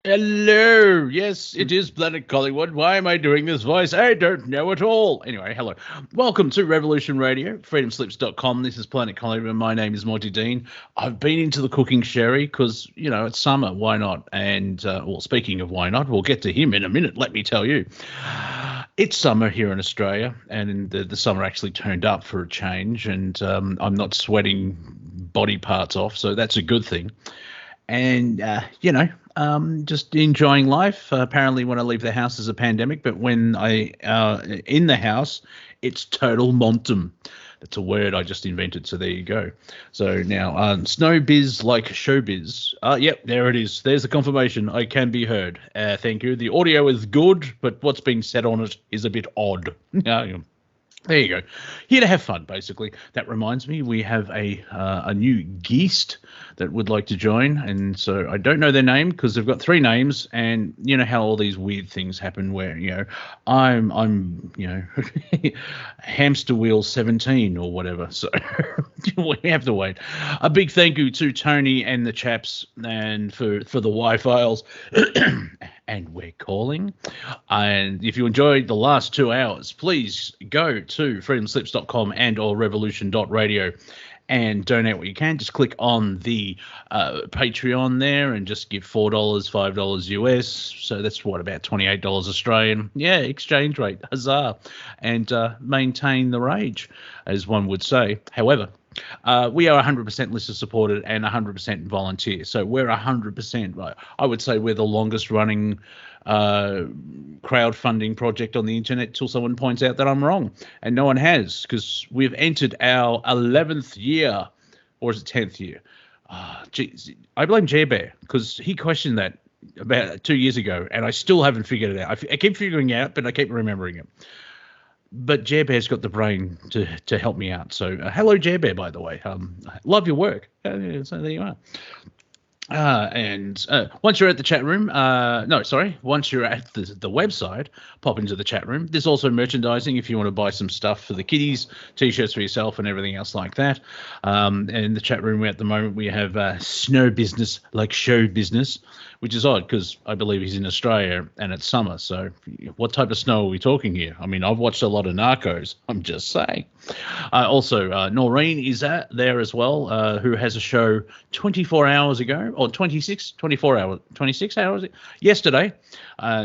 Hello. Yes, it is Planet Collingwood. Why am I doing this voice? I don't know at all. Anyway, hello. Welcome to Revolution Radio, freedomslips.com. This is Planet Collingwood. My name is Monty Dean. I've been into the cooking sherry because, it's summer. Why not? And, speaking of why not, we'll get to him in a minute, let me tell you. It's summer here in Australia, and the summer actually turned up for a change, and I'm not sweating body parts off, so that's a good thing. And, just enjoying life. Apparently, when I leave the house, is a pandemic, but when I in the house, it's total montum. That's a word I just invented, so there you go. So now, snowbiz like showbiz. Yep, there it is. There's the confirmation. I can be heard. Thank you. The audio is good, but what's being said on it is a bit odd. There you go. Here to have fun, basically. That reminds me, we have a new guest that would like to join, and so I don't know their name because they've got three names, and you know how all these weird things happen where I'm hamster wheel 17 or whatever. So we have to wait. A big thank you to Tony and the chaps and for the Y-files. And we're calling. And if you enjoyed the last 2 hours, please go to freedomslips.com and or revolution.radio and donate what you can. Just click on the Patreon there and just give $4, $5 US. So that's about $28 Australian. Yeah, exchange rate. Huzzah. And maintain the rage, as one would say. However, we are 100% listener supported and 100% volunteer. So we're 100%. I would say we're the longest running crowdfunding project on the internet till someone points out that I'm wrong. And no one has, because we've entered our 11th year, or is it 10th year? Geez, I blame J Bear because he questioned that about 2 years ago, and I still haven't figured it out. I keep figuring it out, but I keep remembering it. But Jer Bear's got the brain to help me out. So hello, Jer Bear, by the way. Love your work. So there you are. And once you're at the chat room, once you're at the website, pop into the chat room. There's also merchandising if you want to buy some stuff for the kiddies, T-shirts for yourself and everything else like that. In the chat room at the moment, we have snow business like show business, which is odd because I believe he's in Australia and it's summer. So what type of snow are we talking here? I mean, I've watched a lot of Narcos. I'm just saying. Also, Noreen is there as well, who has a show 24 hours ago, or 26 hours yesterday.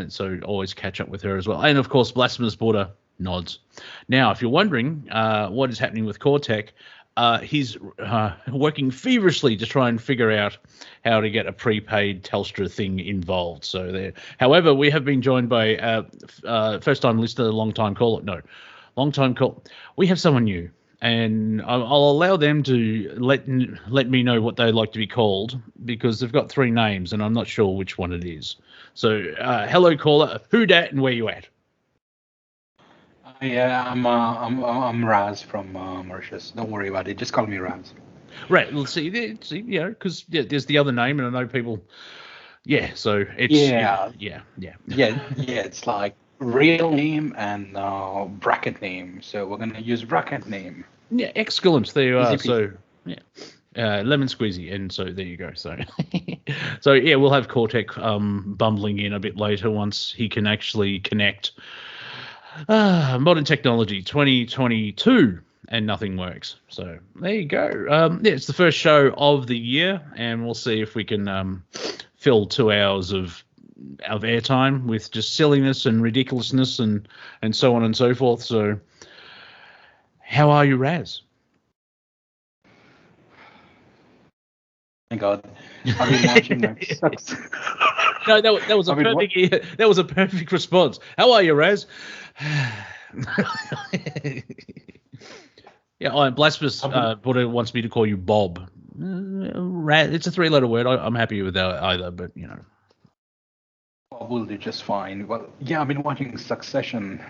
So always catch up with her as well. And, of course, Blasphemous Border nods. Now, if you're wondering what is happening with Cortek, he's working feverishly to try and figure out how to get a prepaid Telstra thing involved. So there. However, we have been joined by first-time listener, long-time caller. We have someone new, and I'll allow them to let me know what they'd like to be called because they've got three names, and I'm not sure which one it is. So, hello, caller. Who dat and where you at? Yeah, I'm Raz from Mauritius. Don't worry about it. Just call me Raz. Right. Well, see, because there's the other name, and I know people. Yeah. So it's yeah. It's like real name and bracket name. So we're gonna use bracket name. Yeah, excellent. There you are. So yeah. Lemon squeezy, and so there you go. So, so yeah, we'll have Cortek bumbling in a bit later once he can actually connect. Modern technology 2022 and nothing works. So there you go. It's the first show of the year, and we'll see if we can fill 2 hours of airtime with just silliness and ridiculousness and so on and so forth. So how are you, Raz? Thank God. I've been watching that. No, that was a perfect. That was a perfect response. How are you, Raz? Yeah, Blasphemous Buddha wants me to call you Bob. Raz, it's a three-letter word. I'm happy with that either, but Bob will do just fine. Well, yeah, I've been watching Succession.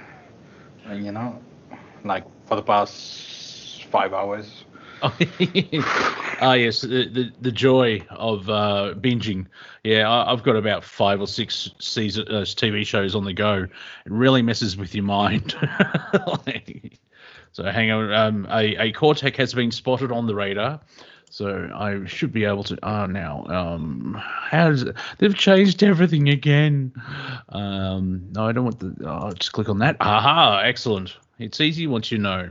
Like for the past 5 hours. Yes, the joy of binging. Yeah, I've got about 5 or 6 TV shows on the go. It really messes with your mind. So hang on, a Cortek has been spotted on the radar. So I should be able to. Now, how does it? They've changed everything again. No, I don't want the. Oh, just click on that. Aha! Excellent. It's easy once you know.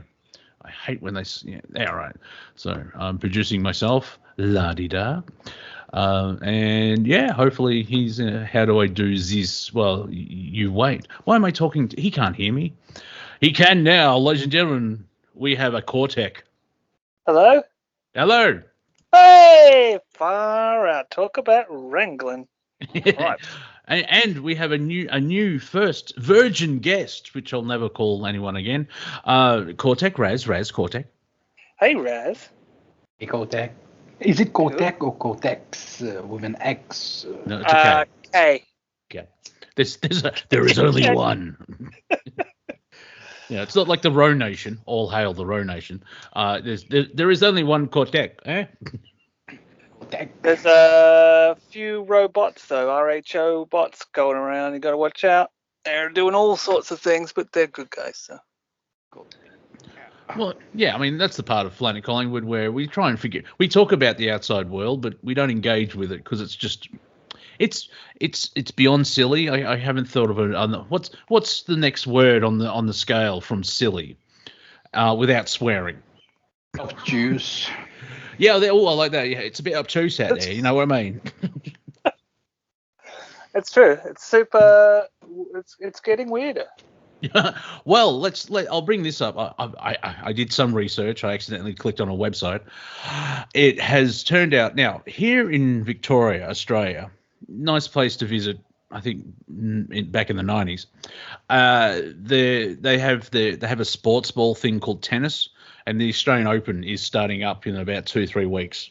I hate when they. Yeah, all right. So I'm producing myself. La-di-da. And yeah, hopefully he's. How do I do this? Well, you wait. Why am I talking? He can't hear me. He can now, ladies and gentlemen. We have a Cortek. Hello? Hello. Hey, far out. Talk about wrangling. Right. And we have a new first virgin guest, which I'll never call anyone again. Cortek, Raz Cortek. Hey, Raz. Hey, Cortek. Is it Cortek or Cortex with an X? No, it's okay. K. Okay. There is only one. Yeah, it's not like the Row Nation. All hail the Row Nation. There is only one Cortek, eh? There's a few robots, though, RHO bots going around. You got to watch out. They're doing all sorts of things, but they're good guys. So. Well, yeah, I mean, that's the part of Planet Collingwood where we try and we talk about the outside world, but we don't engage with it because it's just, it's beyond silly. I haven't thought of it. What's the next word on the scale from silly, without swearing? Obtuse. Yeah, I like that. Yeah, it's a bit obtuse out there. You know what I mean? It's true. It's super. It's getting weirder. Well, I'll bring this up. I did some research. I accidentally clicked on a website. It has turned out now here in Victoria, Australia, nice place to visit. I think back in the 90s, they have a sports ball thing called tennis, and the Australian Open is starting up in about 2-3 weeks.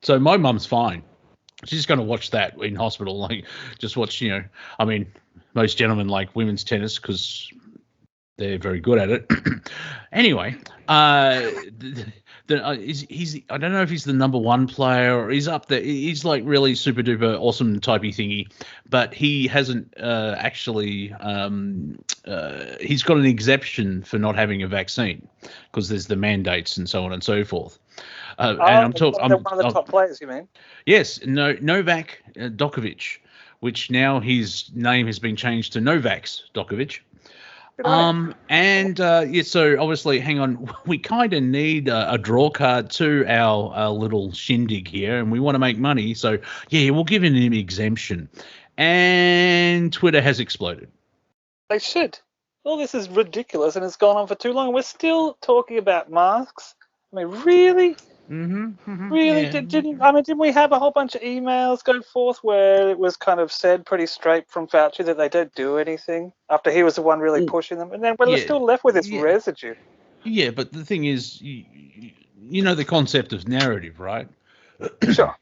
So my mum's fine. She's going to watch that in hospital, like just watch. I mean, most gentlemen like women's tennis because they're very good at it. Anyway, he's I don't know if he's the number one player or he's up there. He's like really super duper awesome typey thingy, but he hasn't actually. He's got an exemption for not having a vaccine because there's the mandates and so on and so forth. And I'm talking. I'm one of the top players, you mean? Yes, Novak Djokovic, which now his name has been changed to Novak Djokovic. So obviously, hang on, we kind of need a draw card to our little shindig here, and we want to make money. So yeah, we'll give him an exemption. And Twitter has exploded. They should. All this is ridiculous, and it's gone on for too long. We're still talking about masks. I mean, really? Really? Yeah. Didn't we have a whole bunch of emails go forth where it was kind of said pretty straight from Fauci that they don't do anything after he was the one really pushing them, and then we're still left with this residue. Yeah, but the thing is, you know the concept of narrative, right? Sure.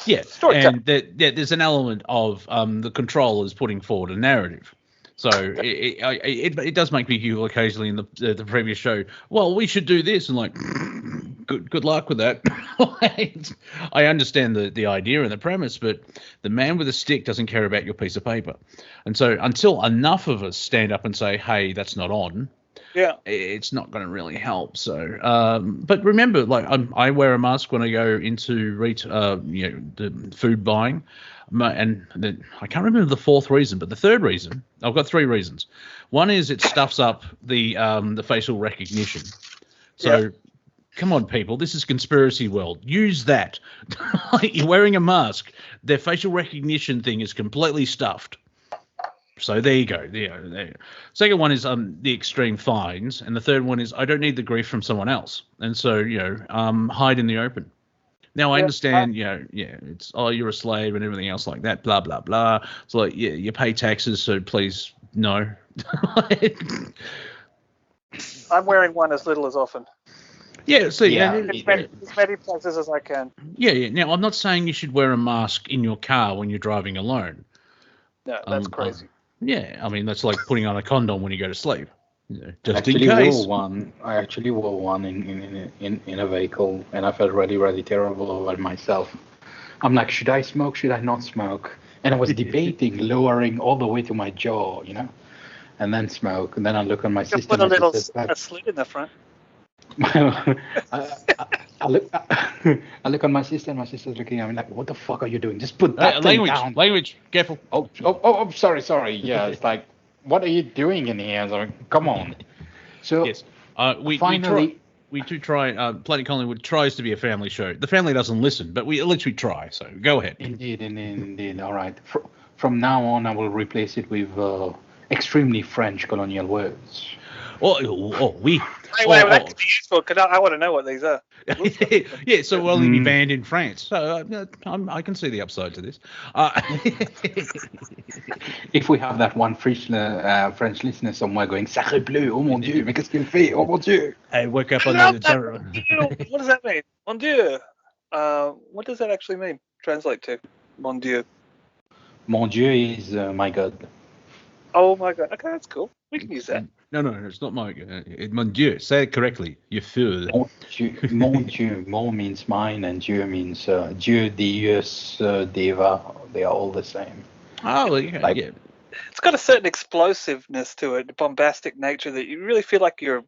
Yeah, and there's an element of the controllers putting forward a narrative. So it does make me giggle occasionally in the previous show. Well, we should do this, and like, good luck with that. I understand the idea and the premise, but the man with a stick doesn't care about your piece of paper. And so until enough of us stand up and say, "Hey, that's not on," it's not going to really help. So, but remember, like I wear a mask when I go into the food buying. And I can't remember the fourth reason, but the third reason, I've got three reasons. One is it stuffs up the facial recognition. So, come on, people, this is conspiracy world. Use that. You're wearing a mask. Their facial recognition thing is completely stuffed. So there you go. There. Second one is the extreme fines, and the third one is I don't need the grief from someone else, and so hide in the open. Now, I understand, it's, you're a slave and everything else like that, blah, blah, blah. It's like, you pay taxes, so please, no. I'm wearing one as little as often. Yeah, so as many places as I can. Yeah. Now, I'm not saying you should wear a mask in your car when you're driving alone. No, that's crazy. I mean, that's like putting on a condom when you go to sleep. Just in case. I actually wore one in a vehicle, and I felt really, really terrible about myself. I'm like, should I smoke? Should I not smoke? And I was debating lowering all the way to my jaw, and then smoke. And then I look on my system. Put a little slit in the front. I look on my sister, and my sister's looking at me like, "What the fuck are you doing? Just put that thing down." Language, careful. Oh, sorry. Yeah, it's like, what are you doing in here? It's like, come on. So yes, finally, we do try. Planet Collingwood tries to be a family show. The family doesn't listen, but at least we try. So go ahead. Indeed. All right. From now on, I will replace it with extremely French colonial words. Oui. Wait, that could be useful because I want to know what these are. Yeah, so we'll only be banned in France. So I can see the upside to this. If we have that one French listener somewhere going, Sacré bleu, oh mon Dieu, mais qu'est-ce qu'il fait, oh mon Dieu. I woke up on the... What does that mean? Mon Dieu. What does that actually mean? Translate to Mon Dieu. Mon Dieu is my God. Oh my God. Okay, that's cool. We can use that. No, it's not my God. Mon Dieu. Say it correctly. You fool. Mon Dieu. Mon means mine, and Dieu means Dieu, Deus, Deva. They are all the same. Oh, yeah. Yeah. It's got a certain explosiveness to it, a bombastic nature that you really feel like you're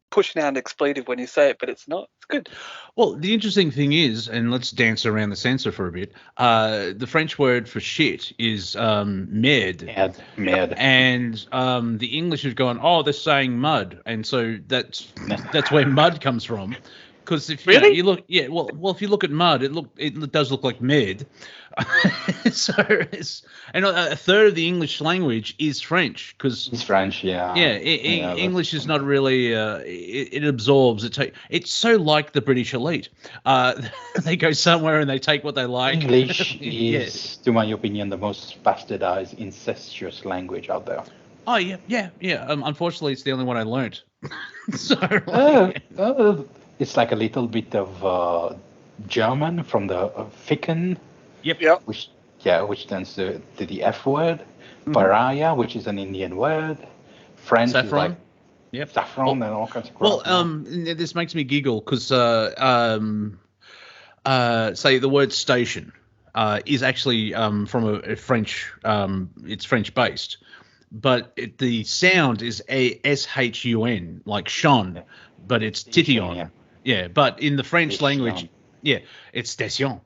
pushing out an expletive when you say it, but it's not. It's good. Well, the interesting thing is, and let's dance around the censor for a bit, the French word for shit is merde. Merde. And the English have gone, oh, they're saying mud. And so that's where mud comes from. Because if you look, if you look at mud, it does look like merde. So a third of the English language is French because it's French, yeah. Yeah, English is not really. It absorbs. It's so like the British elite. They go somewhere and they take what they like. English is, to my opinion, the most bastardized, incestuous language out there. Oh yeah. Unfortunately, it's the only one I learnt. So. It's like a little bit of German from the Ficken. Yep. Which stands to the F word. Pariah, which is an Indian word. French saffron. Is like saffron and all kinds of crap. Well, this makes me giggle because say the word station is actually from a French. It's French based, but the sound is shun, like Sean, but it's titillon. Yeah, but in the French language, it's station.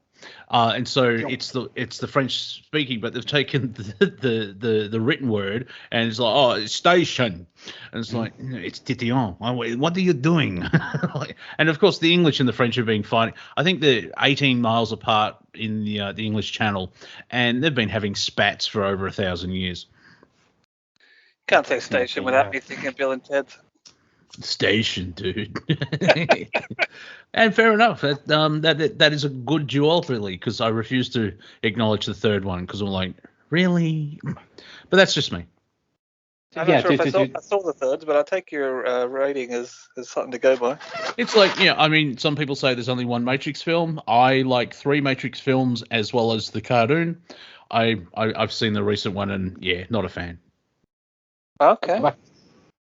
And so it's the French speaking, but they've taken the written word and it's like, it's station, and it's like, it's titillon. What are you doing? And of course, the English and the French have been fighting. I think they're 18 miles apart in the English Channel, and they've been having spats for over 1,000 years. Can't say station without me thinking Bill and Ted. Station, dude. And fair enough. That is a good duopoly because I refuse to acknowledge the third one because I'm like, really? But that's just me. I'm not sure if I saw the thirds, but I'll take your rating as something to go by. It's like, some people say there's only one Matrix film. I like 3 Matrix films as well as the cartoon. I've seen the recent one and, not a fan. Okay.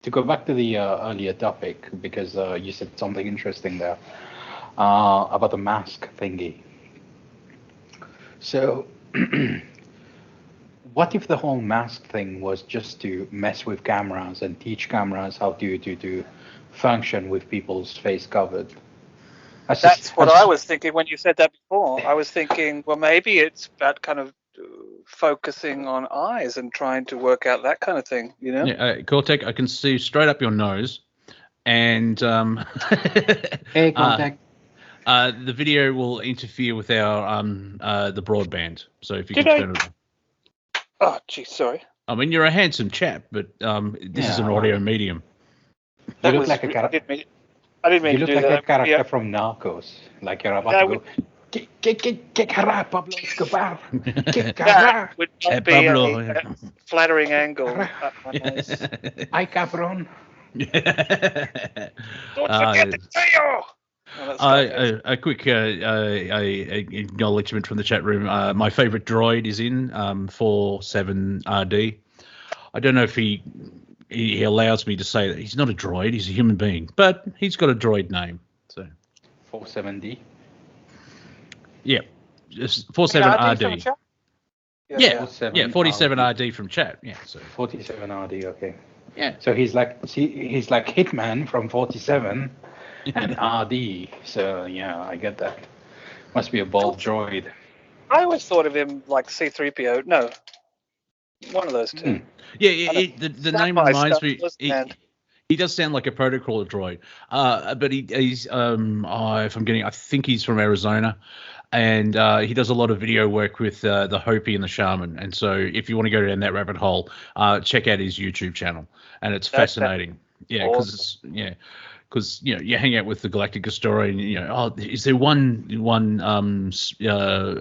To go back to the earlier topic, because you said something interesting there about the mask thingy. So, what if the whole mask thing was just to mess with cameras and teach cameras how to function with people's face covered? That's what I was thinking when you said that before. I was thinking, well, maybe it's about kind of focusing on eyes and trying to work out that kind of thing, Yeah, Cortek, I can see straight up your nose, and hey, Cortek. The video will interfere with our the broadband. So if you can turn it on. Oh, geez, sorry. I mean, you're a handsome chap, but this is an audio medium. You look like a character. I didn't mean to do that. You look like a character from Narcos, like you're about to go. Que cara, Pablo Escobar. Que cara. Would not be a flattering angle. Ay, cabrón. Don't forget the tail. A quick acknowledgement from the chat room. My favorite droid is in 47RD. I don't know if he allows me to say that he's not a droid, he's a human being, but he's got a droid name. So 47D. Yeah, 47RD. Yeah, 47RD from chat. Yeah, so 47RD. Okay. Yeah. So he's like Hitman from 47, and RD. So yeah, I get that. Must be a bald droid. I always thought of him like C-3PO. No, one of those two. Yeah, the name reminds me. And He does sound like a protocol droid, but he's I think he's from Arizona, and he does a lot of video work with the Hopi and the Shaman. And so, if you want to go down that rabbit hole, check out his YouTube channel, and it's fascinating. Yeah, because because you hang out with the Galactic historian. Is there one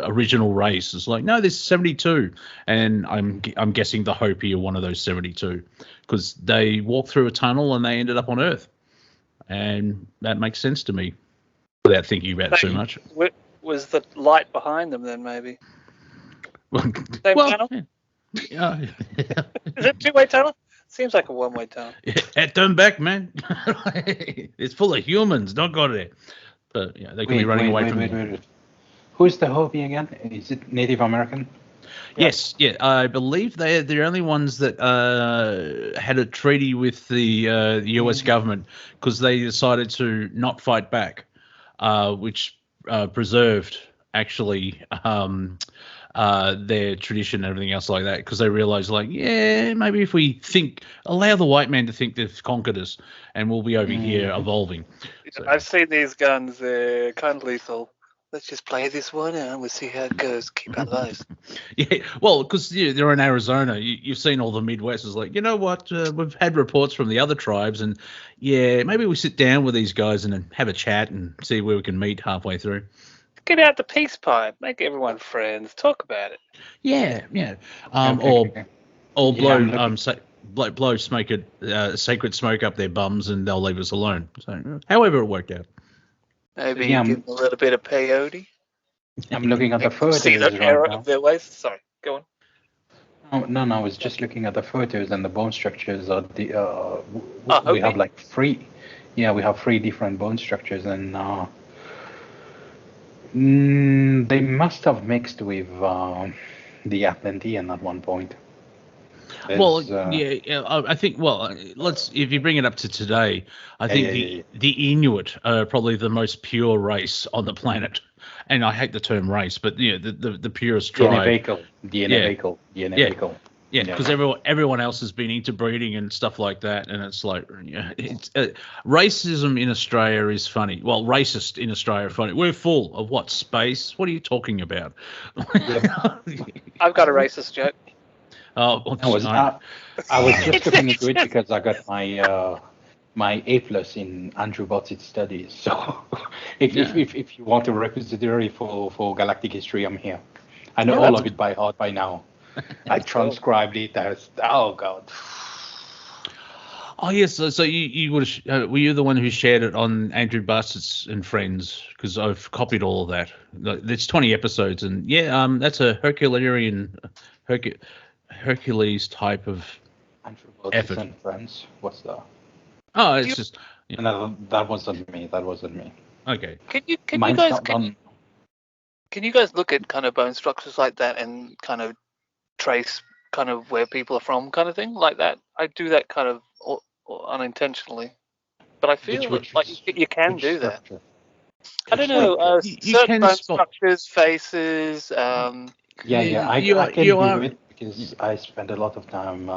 original race? It's like, no, there's 72, and I'm guessing the Hopi are one of those 72 because they walked through a tunnel and they ended up on Earth, and that makes sense to me without thinking about it too much. Was the light behind them then maybe? Same tunnel? Yeah. Is it two-way tunnel? Seems like a one-way tunnel. Yeah, turn back, man. It's full of humans. Don't go there. But they could be running away from you. Who's the Hopi again? Is it Native American? Yes, yeah. I believe they're the only ones that had a treaty with the U.S. government because they decided to not fight back, which preserved actually their tradition and everything else like that, because they realized, like, maybe if we allow the white man to think they've conquered us, and we'll be over here evolving. So. I've seen these guns; they're kind of lethal. Let's just play this one and we'll see how it goes. Keep our lives. Yeah, well, because they're in Arizona. You've seen all the Midwest. It's like, you know what? We've had reports from the other tribes, and maybe we sit down with these guys and have a chat and see where we can meet halfway through. Get out the peace pipe. Make everyone friends. Talk about it. Yeah. Or blow smoke sacred smoke up their bums, and they'll leave us alone. So, however it worked out. Maybe give them a little bit of peyote. I'm looking at the photos. See the error of their ways. Sorry, go on. No, I was just looking at the photos and the bone structures of the. We have like three. Yeah, we have three different bone structures, and they must have mixed with the Atlantean at one point. I think. Well, if you bring it up to today, I think the Inuit are probably the most pure race on the planet, and I hate the term race, but the purest tribe. DNA vehicle. Yeah, because everyone else has been interbreeding and stuff like that, and it's like, racism in Australia is funny. Well, racist in Australia are funny. We're full of what? Space? What are you talking about? I've got a racist joke. I was just looking into it because I got my A+ in Andrew Botz's studies. So if you want a repository for galactic history, I'm here. I know all of it by heart by now. I transcribed it as God. Oh yes, so you would were you the one who shared it on Andrew Bassett's and Friends? Because I've copied all of that. There's 20 episodes, and that's a Hercules type of effort. And Friends. What's that? Oh, it's just. Yeah. No, that wasn't me. Okay. Can you guys look at kind of bone structures like that and kind of trace kind of where people are from, kind of thing like that? I do that kind of unintentionally, but I feel like you can do that. I don't know. Certain bone structures, faces. I can do it because I spend a lot of time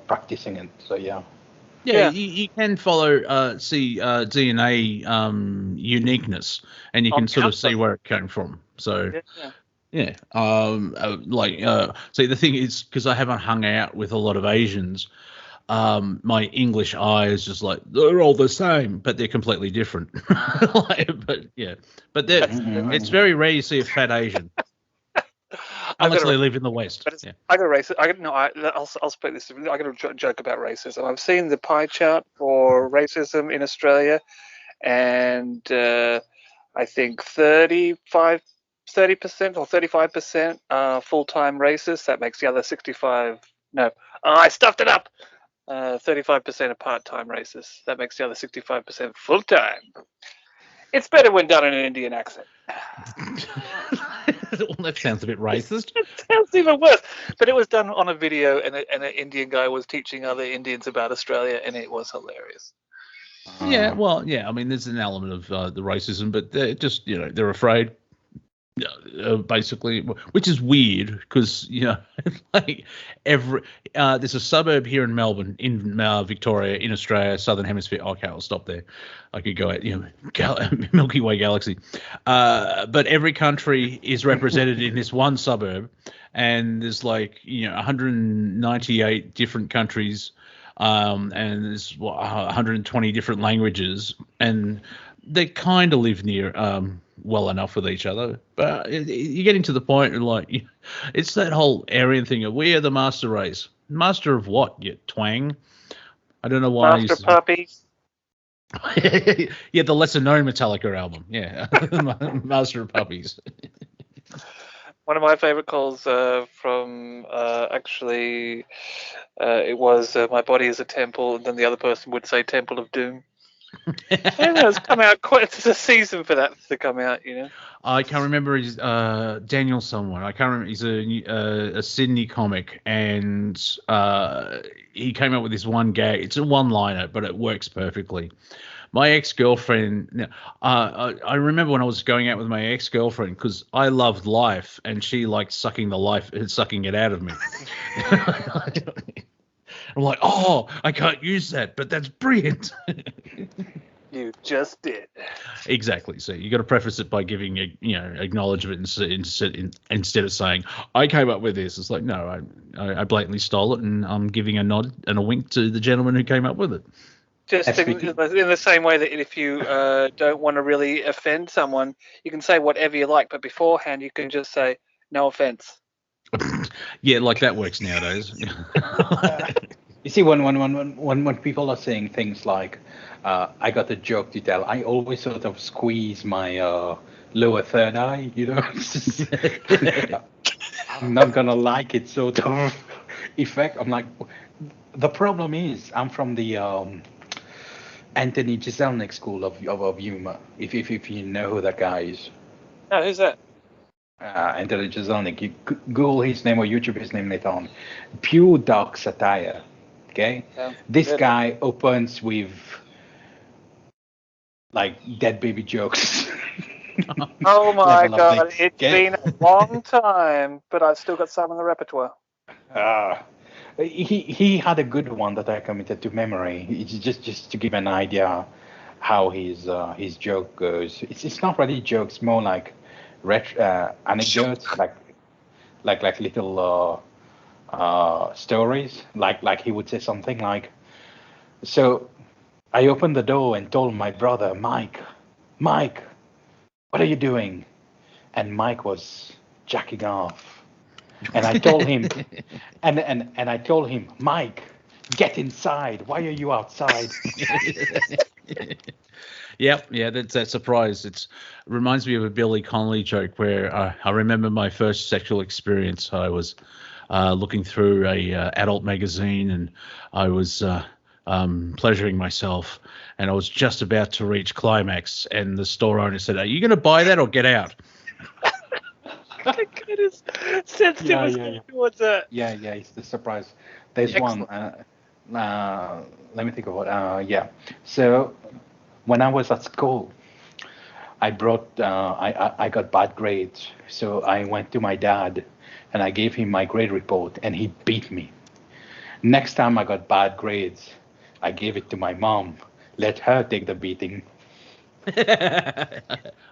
practicing it. So yeah. Yeah, you can follow, see DNA uniqueness, and you can sort of see where it came from. So, see, the thing is, because I haven't hung out with a lot of Asians, my English eye is just like, they're all the same, but they're completely different. It's very rare you see a fat Asian. Unless they live in the West. I got a racist. I'll speak this. I got a joke about racism. I've seen the pie chart for racism in Australia, and I think 30% or 35% are full-time racists. That makes the other 65. No, I stuffed it up. 35% are part-time racists. That makes the other 65% full-time. It's better when done in an Indian accent. Well, that sounds a bit racist. It sounds even worse. But it was done on a video, and an Indian guy was teaching other Indians about Australia, and it was hilarious. Yeah, well, yeah. I mean, there's an element of the racism, but they're just, they're afraid, basically, which is weird because, like there's a suburb here in Melbourne, in Victoria, in Australia, Southern Hemisphere. Okay, I'll stop there. I could go at, Milky Way galaxy. But every country is represented in this one suburb, and there's 198 different countries. And there's 120 different languages, and they kind of live near well enough with each other. But you're getting to the point of it's that whole Aryan thing of we are the master race. Master of what? You twang. I don't know why. Master puppies. Yeah, the lesser known Metallica album. Yeah, Master of Puppies. One of my favorite calls from actually, it was my body is a temple, and then the other person would say Temple of Doom. It's come out it's a season for that to come out, I can't remember his Daniel someone. I can't remember. He's a Sydney comic, and he came up with this one gag. It's a one-liner, but it works perfectly. My ex-girlfriend, I remember when I was going out with my ex-girlfriend because I loved life and she liked sucking it out of me. I'm like, oh, I can't use that, but that's brilliant. You just did. Exactly. So you got to preface it by giving acknowledgement instead of saying I came up with this. It's like, no, I blatantly stole it, and I'm giving a nod and a wink to the gentleman who came up with it. Just in the same way that if you don't want to really offend someone, you can say whatever you like, but beforehand you can just say no offense. Yeah, like that works nowadays. You see, when people are saying things like, I got a joke to tell, I always sort of squeeze my lower third eye, I'm not going to like it sort of effect. I'm like, the problem is, I'm from the Anthony Jeselnik school of humor, if you know who that guy is. Oh, who's that? Anthony Jeselnik. You Google his name or YouTube his name later on. Pure dark satire. Okay, this guy opens with dead baby jokes. Oh my God, it's been a long time, but I've still got some in the repertoire. He had a good one that I committed to memory. It's just to give an idea how his joke goes. It's not really jokes, more like anecdotes, like little stories. Like he would say something like, so I opened the door and told my brother, Mike, what are you doing? And Mike was jacking off. And I told him, and I told him, Mike, get inside. Why are you outside? Yeah, that's that surprise. It reminds me of a Billy Connolly joke where I remember my first sexual experience. I was looking through a adult magazine, and I was pleasuring myself, and I was just about to reach climax, and the store owner said, "Are you going to buy that or get out?" Goodness. Sensitive towards that. Yeah, it's the surprise. There's excellent one. Let me think of what. Yeah. So when I was at school, I got bad grades. So I went to my dad and I gave him my grade report, and he beat me. Next time I got bad grades, I gave it to my mom. Let her take the beating. Yeah,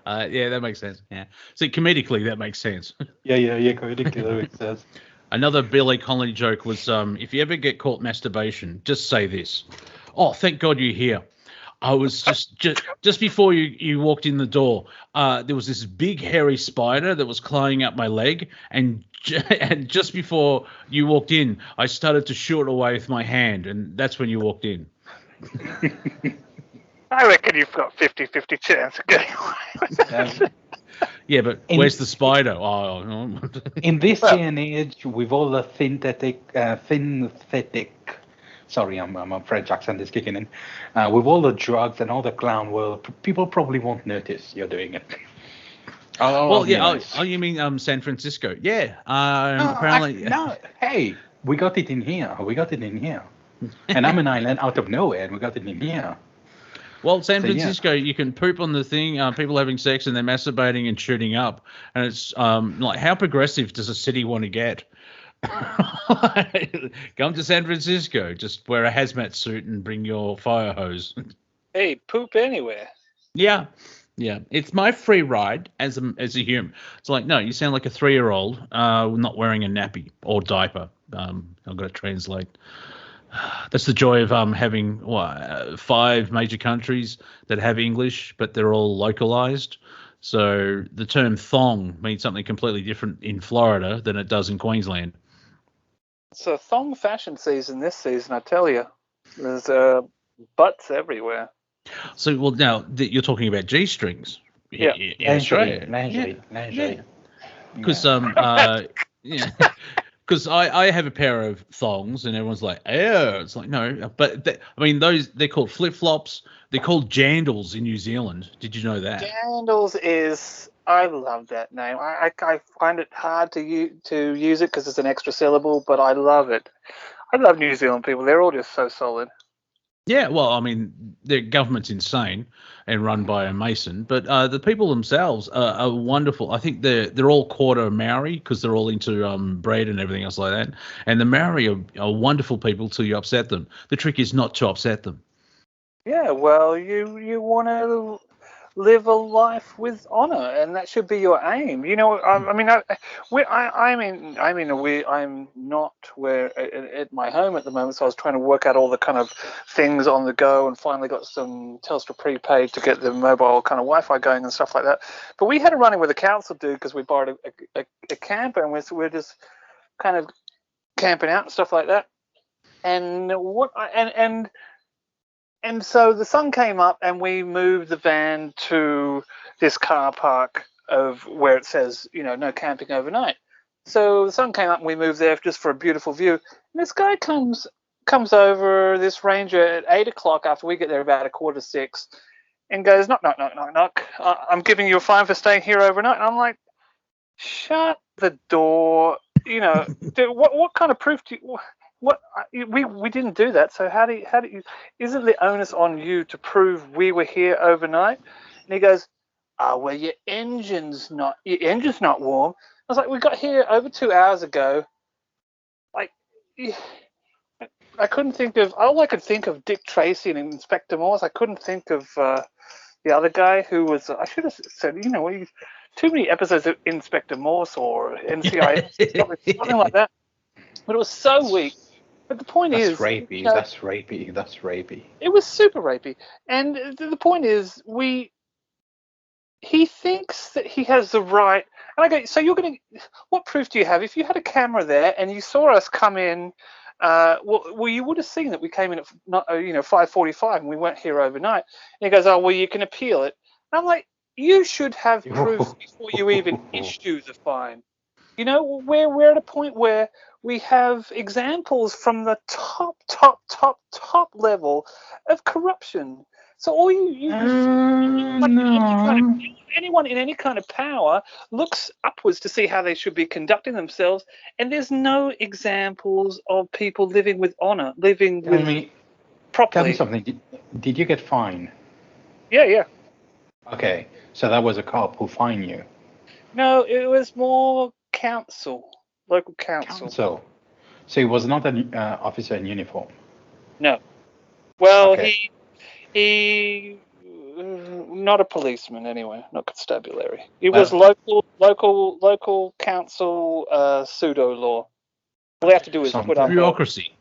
that makes sense. Yeah. See, comedically, that makes sense. Yeah. Comedically, that makes sense. Another Billy Connolly joke was, if you ever get caught masturbation, just say this. Oh, thank God you're here. I was just before you walked in the door, there was this big hairy spider that was climbing up my leg, and just before you walked in, I started to shoo it away with my hand, and that's when you walked in. I reckon you've got 50-50 chance of getting away. Yeah, but where's the spider? Oh, in this day and age, with all the synthetic, sorry, my French accent is kicking in. With all the drugs and all the clown world, people probably won't notice you're doing it. You mean San Francisco? Yeah. Apparently. Hey, we got it in here. And I'm an island out of nowhere, and we got it in here. Well, San Francisco, you can poop on the thing, people having sex and they're masturbating and shooting up. And it's like, how progressive does a city want to get? Come to San Francisco, just wear a hazmat suit and bring your fire hose. Hey, poop anywhere. Yeah. It's my free ride as a human. It's like, no, you sound like a 3-year-old not wearing a nappy or diaper. I've got to translate. That's the joy of having 5 major countries that have English, but they're all localized. So the term thong means something completely different in Florida than it does in Queensland. It's a thong fashion season this season, I tell you. There's butts everywhere. So, well, now you're talking about G-strings in Australia. Lingerie. Because because I have a pair of thongs and everyone's like, oh, it's like, no, but they're called flip-flops. They're called jandals in New Zealand. Did you know that? Jandals is, I love that name. I find it hard to use it because it's an extra syllable, but I love it. I love New Zealand people. They're all just so solid. Yeah, well, their government's insane and run by a Mason, but the people themselves are wonderful. I think they're all quarter Maori because they're all into bread and everything else like that. And the Maori are wonderful people till you upset them. The trick is not to upset them. Yeah, well, you want to live a life with honor, and that should be your aim. You know, I'm not at my home at the moment, so I was trying to work out all the kind of things on the go, and finally got some Telstra prepaid to get the mobile kind of Wi-Fi going and stuff like that. But we had a run-in with a council dude because we borrowed a camper, and we're just kind of camping out and stuff like that. And so the sun came up and we moved the van to this car park of where it says, no camping overnight. So the sun came up and we moved there just for a beautiful view. And this guy comes over, this ranger, at 8 o'clock after we get there about 5:45, and goes, knock, knock, knock, knock, knock. I'm giving you a fine for staying here overnight. And I'm like, shut the door. Dude, what kind of proof do you... What we didn't do that, so how do you? Isn't the onus on you to prove we were here overnight? And he goes, well, your engine's not warm. I was like, we got here over 2 hours ago. Like, I couldn't think of. All I could think of Dick Tracy and Inspector Morse. I couldn't think of the other guy who was. I should have said, too many episodes of Inspector Morse or NCIS, something like that. But it was so weak. But the point is... That's rapey. It was super rapey. And the point is, he thinks that he has the right... And I go, so you're going to... What proof do you have? If you had a camera there and you saw us come in... well, you would have seen that we came in at 5:45 and we weren't here overnight. And he goes, well, you can appeal it. And I'm like, you should have proof before you even issue the fine. We're at a point where we have examples from the top level of corruption. So all anyone in any kind of power looks upwards to see how they should be conducting themselves, and there's no examples of people living with honor, properly. Tell me something. Did you get fined? Yeah. Okay, so that was a cop who fined you. No, it was more local council. So he was not an officer in uniform? No. Well, okay. he not a policeman anyway, not constabulary. It was local council pseudo law. All they have to do is put up bureaucracy.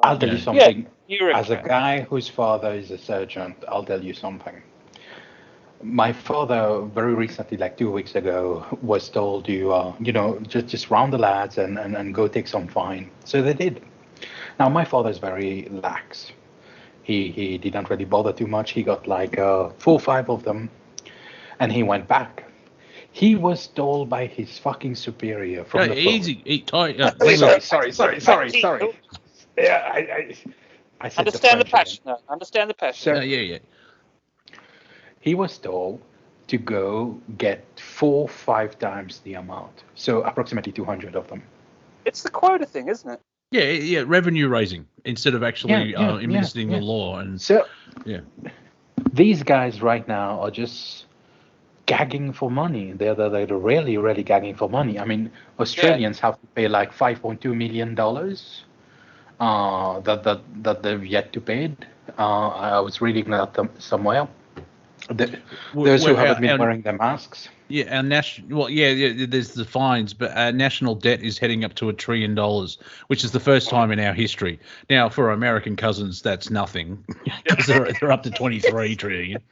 I'll tell you something. Yeah, As a guy whose father is a surgeon, I'll tell you something. My father, very recently, like 2 weeks ago, was told to, just round the lads and go take some fine. So they did. Now, my father is very lax. He didn't really bother too much. He got like 4 or 5 of them, and he went back. He was told by his fucking superior from the phone. Easy. Sorry. Yeah, I said understand the passion. No, understand the passion. So, yeah. He was told to go get 4 or 5 times the amount, so approximately 200 of them. It's the quota thing, isn't it? Yeah, revenue raising instead of actually administering the law. And so, these guys right now are just gagging for money. They're really, really gagging for money. I mean, Australians have to pay like $5.2 million that they've yet to pay. I was reading that somewhere. Those who haven't been wearing their masks. Yeah, our national. Well, yeah, there's the fines, but our national debt is heading up to $1 trillion, which is the first time in our history. Now, for our American cousins, that's nothing because they're up to 23 trillion.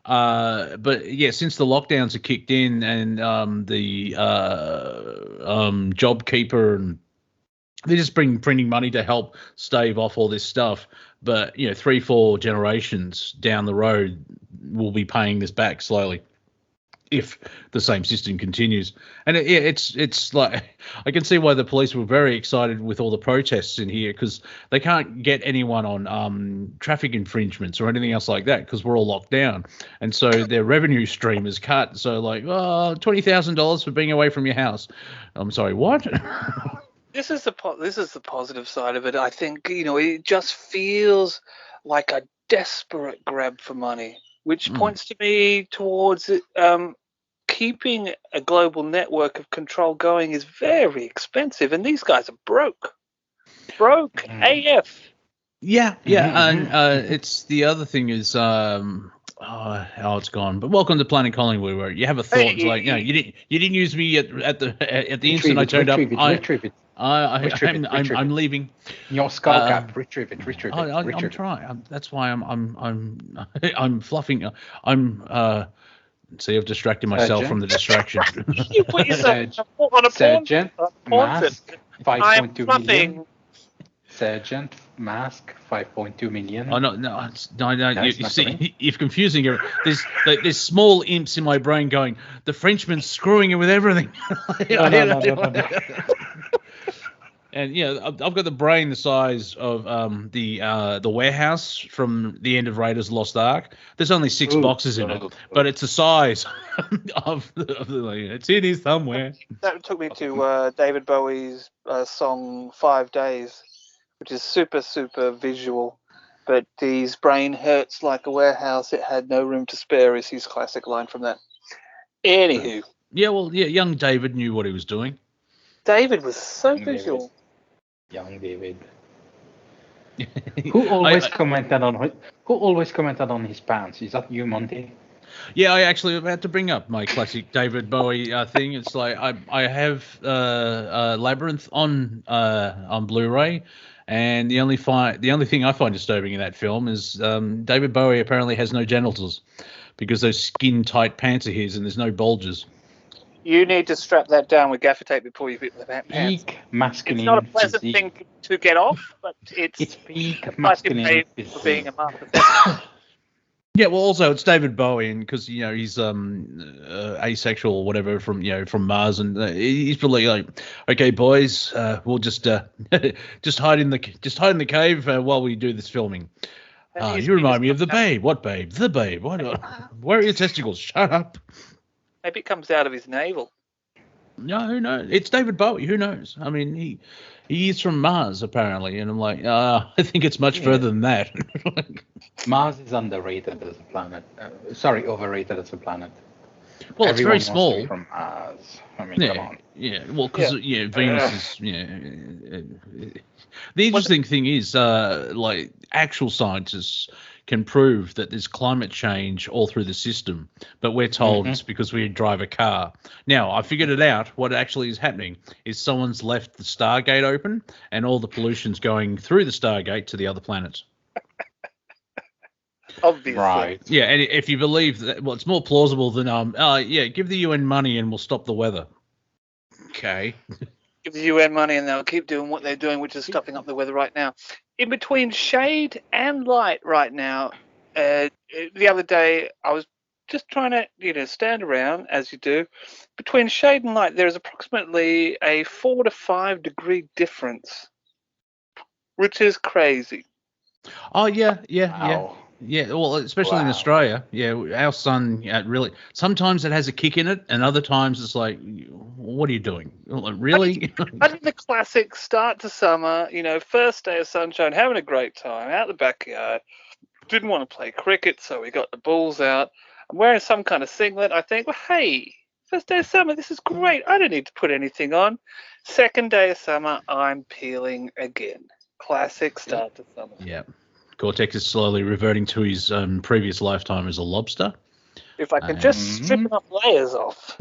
But yeah, since the lockdowns have kicked in and the JobKeeper, and they're just printing money to help stave off all this stuff. But 3-4 generations down the road, we'll be paying this back slowly if the same system continues. And it's like, I can see why the police were very excited with all the protests in here, because they can't get anyone on traffic infringements or anything else like that because we're all locked down, and so their revenue stream is cut. So like, $20,000 for being away from your house. I'm sorry, what? This is the positive side of it. I think it just feels like a desperate grab for money, which points to me towards keeping a global network of control going is very expensive, and these guys are broke AF. Yeah, and it's the other thing is it's gone. But welcome to Planet Collingwood, where you have a thought. It's like, you didn't use me at the instant I turned up. I'm leaving. Your skull cap. Retrieve it. I'm trying. That's why I'm fluffing. See, I've distracted myself from the distraction. You put yourself on a Sergeant, mask, 5.2 million. Sergeant, mask, 5.2 million. Oh, no. You see, you're confusing it. There's small imps in my brain going, the Frenchman's screwing it with everything. No. And I've got the brain the size of the warehouse from the end of Raiders Lost Ark. There's only 6 boxes in it, but it's the size of it's in here somewhere. That took me to David Bowie's song 5 Days, which is super, super visual. But his brain hurts like a warehouse. It had no room to spare is his classic line from that. Anywho. Young David knew what he was doing. David was so visual. Young David. Who always commented on his pants? Is that you, Monty? Yeah, I actually had to bring up my classic David Bowie thing. It's like I have Labyrinth on Blu-ray, and the only thing I find disturbing in that film is David Bowie apparently has no genitals because those skin-tight pants are his and there's no bulges. You need to strap that down with gaffer tape before you fit the pants. Peak masculine. It's not a pleasant thing to get off, but it's peak masculine for being a master. Yeah, well, also it's David Bowie, and because he's asexual or whatever from Mars, and he's probably like, okay, boys, we'll just hide in the cave while we do this filming. You remind me of the Babe. What Babe? The Babe. What? Where are your testicles? Shut up. Maybe it comes out of his navel. No, who knows? It's David Bowie. Who knows? I mean, he is from Mars apparently, and I'm like, I think it's much further than that. Mars is underrated as a planet. Overrated as a planet. Well, everyone it's very small. Wants to be from Mars. I mean, come on. Yeah. Well, because Venus is. The interesting thing is, like actual scientists can prove that there's climate change all through the system, but we're told it's because we drive a car. Now, I figured it out. What actually is happening is someone's left the Stargate open and all the pollution's going through the Stargate to the other planets. Obviously. Right. Yeah, and if you believe that, well, it's more plausible than, give the UN money and we'll stop the weather. Okay. Give the UN money and they'll keep doing what they're doing, which is stuffing up the weather right now. In between shade and light right now, the other day I was just trying to, stand around as you do. Between shade and light, there is approximately a 4 to 5 degree difference, which is crazy. Oh, yeah. Wow. Yeah, well, especially in Australia. Yeah, our sun really. Sometimes it has a kick in it, and other times it's like, what are you doing? Like, really? I think the classic start to summer. First day of sunshine, having a great time out the backyard. didn't want to play cricket, so we got the balls out. I'm wearing some kind of singlet. I think, well, hey, first day of summer, this is great. I don't need to put anything on. Second day of summer, I'm peeling again. Classic start to summer. Yeah. Cortek is slowly reverting to his previous lifetime as a lobster. If I can just strip enough layers off.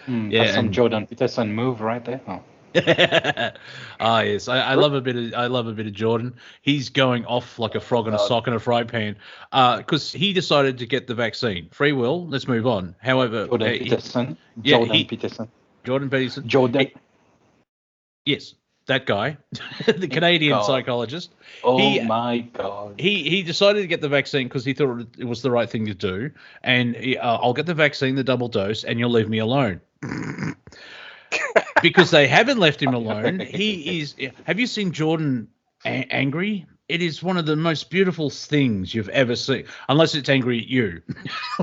That's some Jordan Peterson move right there. Oh. Yes, I love a bit of Jordan. He's going off like a frog in a sock in a fry pan, because he decided to get the vaccine. Free will. Let's move on. However, Jordan Peterson. Yes, that guy, the Canadian psychologist. Oh my God. He decided to get the vaccine because he thought it was the right thing to do, and I'll get the vaccine, the double dose, and you'll leave me alone. Because they haven't left him alone. He is. Have you seen Jordan angry? It is one of the most beautiful things you've ever seen, unless it's angry at you.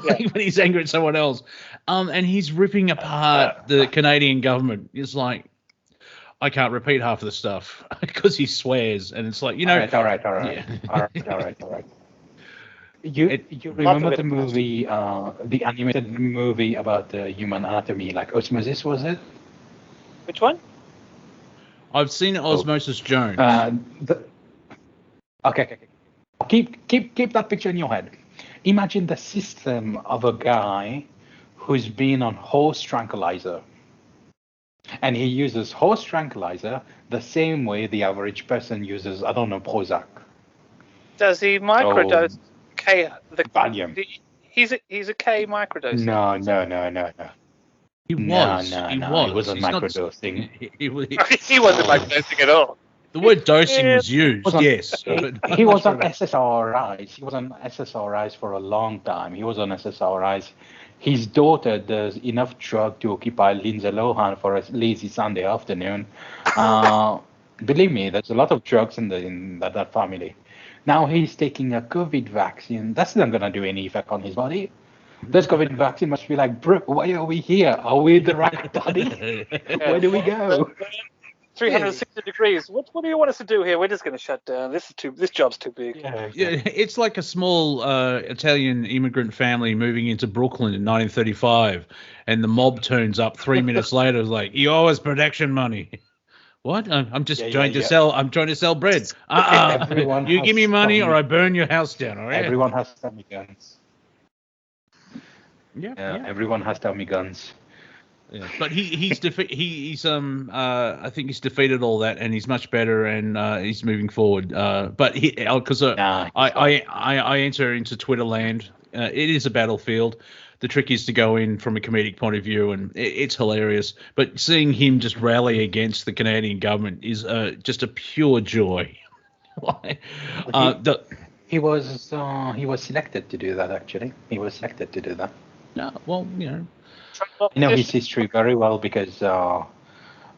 When he's angry at someone else, and he's ripping apart the Canadian government. It's like, I can't repeat half of the stuff because he swears, and it's like, you know. All right. You remember the movie, the animated movie about the human anatomy, like Osmosis, was it? Which one? I've seen Osmosis Jones. Okay. Keep that picture in your head. Imagine the system of a guy who's been on horse tranquilizer. And he uses horse tranquilizer the same way the average person uses, I don't know, Prozac. Does he microdose K? Valium. He's a K microdose. No. He was. He wasn't microdosing. He wasn't microdosing at all. The word dosing was used, yes. He was on SSRIs. He was on SSRIs for a long time. He was on SSRIs. His daughter does enough drug to occupy Lindsay Lohan for a lazy Sunday afternoon. Believe me, there's a lot of drugs in that family. Now he's taking a COVID vaccine. That's not going to do any effect on his body. This COVID vaccine must be like, bro, why are we here? Are we the right body? Where do we go? 360 degrees. What do you want us to do here? We're just going to shut down. This job's too big. Yeah, it's like a small Italian immigrant family moving into Brooklyn in 1935, and the mob turns up 3 minutes later. It's like, you owe us protection money. What? I'm just trying to sell. I'm trying to sell bread. You give me money, or I burn your house down. All right. Everyone has tummy guns. Yeah. Everyone has tummy guns. Yeah, but I think he's defeated all that, and he's much better, and he's moving forward. But because I enter into Twitter land, it is a battlefield. The trick is to go in from a comedic point of view, and it's hilarious. But seeing him just rally against the Canadian government is just a pure joy. He was selected to do that. Actually, he was selected to do that. No, well, you know. I know his history very well because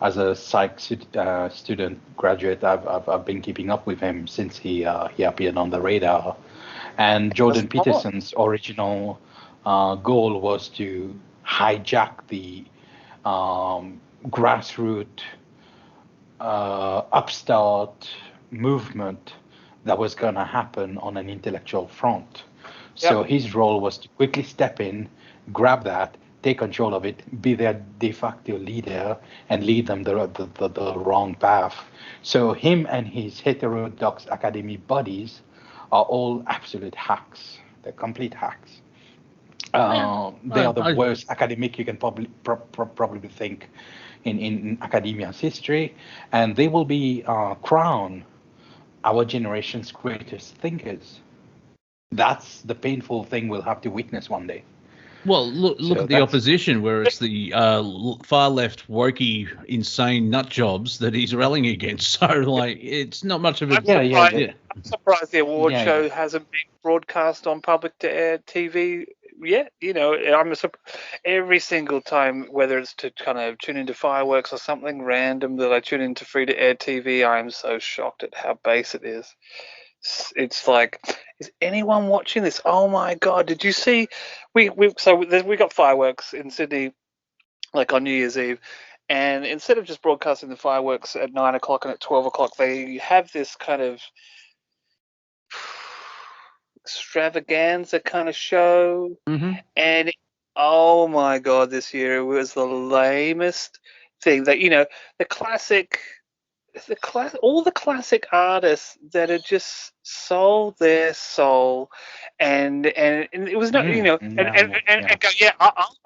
as a psych student graduate, I've been keeping up with him since he appeared on the radar. And Jordan Peterson's original goal was to hijack the grassroots upstart movement that was going to happen on an intellectual front. So his role was to quickly step in, grab that, take control of it, be their de facto leader, and lead them the wrong path. So him and his heterodox academy buddies are all absolute hacks. They're complete hacks. They are the worst academic you can probably think in academia's history, and they will be crowned our generation's greatest thinkers. That's the painful thing we'll have to witness one day. Well, look at the opposition, where it's the far left, wokey, insane nut jobs that he's rallying against. So, like, it's not much of a. I'm surprised the award show hasn't been broadcast on public TV yet. You know, every single time, whether it's to kind of tune into fireworks or something random that I tune into free to air TV, I am so shocked at how base it is. It's like, is anyone watching this? Oh my God! Did you see? We got fireworks in Sydney, like on New Year's Eve, and instead of just broadcasting the fireworks at 9 o'clock and at 12 o'clock, they have this kind of extravaganza kind of show, and oh my god, this year it was the lamest thing. That all the classic artists that had just sold their soul, and it was not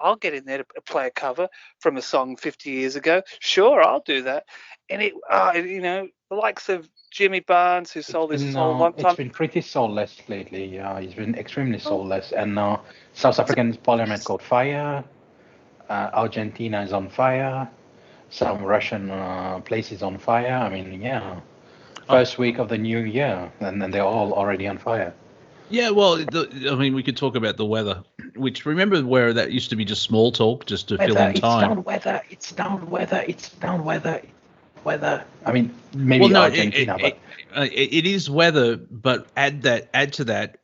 I'll get in there to play a cover from a song 50 years ago. Sure, I'll do that. And the likes of Jimmy Barnes, who sold his soul one time. It's been pretty soulless lately. Yeah, he's been extremely soulless. And South African parliament caught fire. Argentina is on fire. Some Russian places on fire. I mean, yeah. First week of the new year, and then they're all already on fire. Yeah, well, we could talk about the weather, which, remember where that used to be just small talk, just to fill in time. It's down weather. I mean, maybe Argentina, but it is weather, but add to that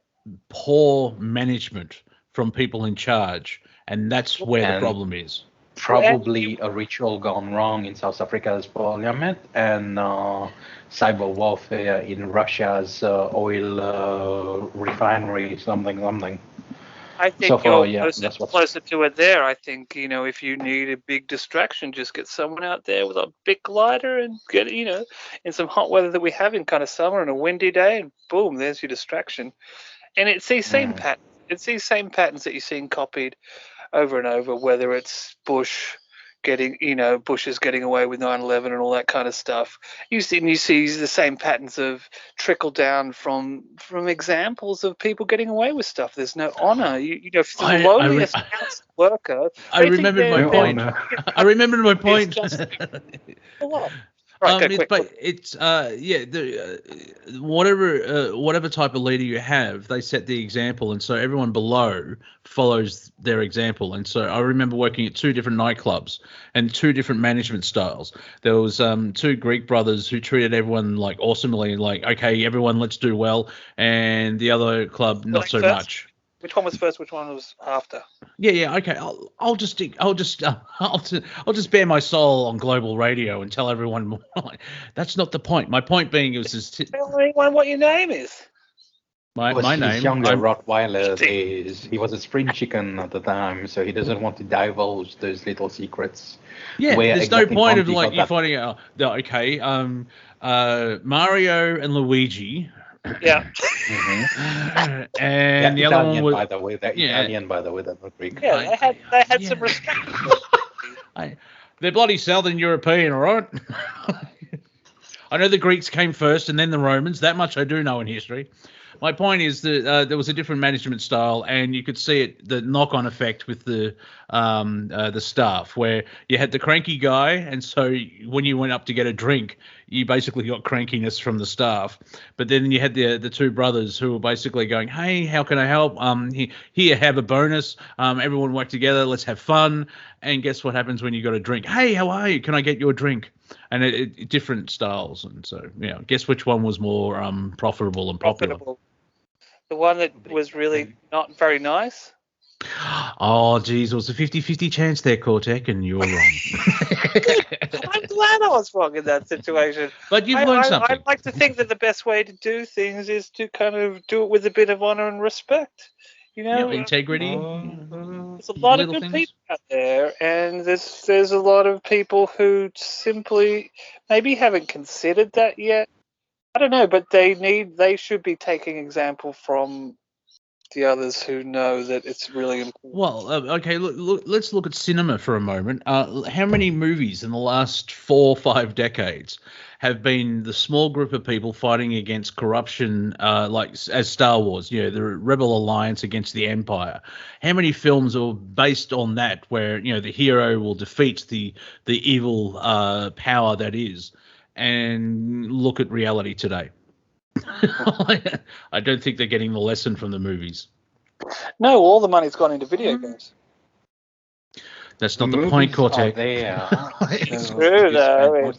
poor management from people in charge, and that's where the problem is. Probably a ritual gone wrong in South Africa's parliament, and cyber warfare in Russia's oil refinery, something. I think that's closer to it there. I think, if you need a big distraction, just get someone out there with a big lighter and get, in some hot weather that we have in kind of summer and a windy day, and boom, there's your distraction. And it's these same patterns. It's these same patterns that you're seeing copied over and over, whether it's Bush is getting away with 9/11 and all that kind of stuff. You see the same patterns of trickle down from examples of people getting away with stuff. There's no honor. For the lowliest worker. I remembered my point. I remembered my point. Right, but it's whatever type of leader you have, they set the example, and so everyone below follows their example. And so I remember working at 2 different nightclubs and 2 different management styles. There was 2 Greek brothers who treated everyone like awesomely, like, okay, everyone, let's do well, and the other club not so much. Which one was first? Which one was after? Yeah. Okay. I'll just bare my soul on global radio and tell everyone. That's not the point. My point being is tell anyone what your name is. My name. His younger Rottweiler days. He was a spring chicken at the time, so he doesn't want to divulge those little secrets. Yeah. There's no point of like you finding out. Okay. Mario and Luigi. Yeah. And the other one was, by the way, they're Italian, by the way, they're not Greek. Yeah, they had some respect. They're bloody Southern European, all right? I know the Greeks came first and then the Romans. That much I do know in history. My point is that there was a different management style, and you could see the knock-on effect with the staff, where you had the cranky guy, and so when you went up to get a drink, you basically got crankiness from the staff. But then you had the 2 brothers who were basically going, hey, how can I help? Here, have a bonus. Everyone work together. Let's have fun. And guess what happens when you got a drink? Hey, how are you? Can I get you a drink? And it different styles. And so, guess which one was more profitable and popular? The one that was really not very nice? Oh, geez, it was a 50-50 chance there, Cortek, and you were wrong. I'm glad I was wrong in that situation. But you've learned something. I like to think that the best way to do things is to kind of do it with a bit of honor and respect. Integrity. There's a lot of good people out there, and there's a lot of people who simply maybe haven't considered that yet. I don't know, but they should be taking example from the others who know that it's really important. Well, okay, look, let's look at cinema for a moment. How many movies in the last 4 or 5 decades have been the small group of people fighting against corruption, like as Star Wars, the Rebel Alliance against the Empire? How many films are based on that, where the hero will defeat the evil power that is? And look at reality today. I don't think they're getting the lesson from the movies. No, all the money's gone into video games. That's not the point, Cortek. It's true, though.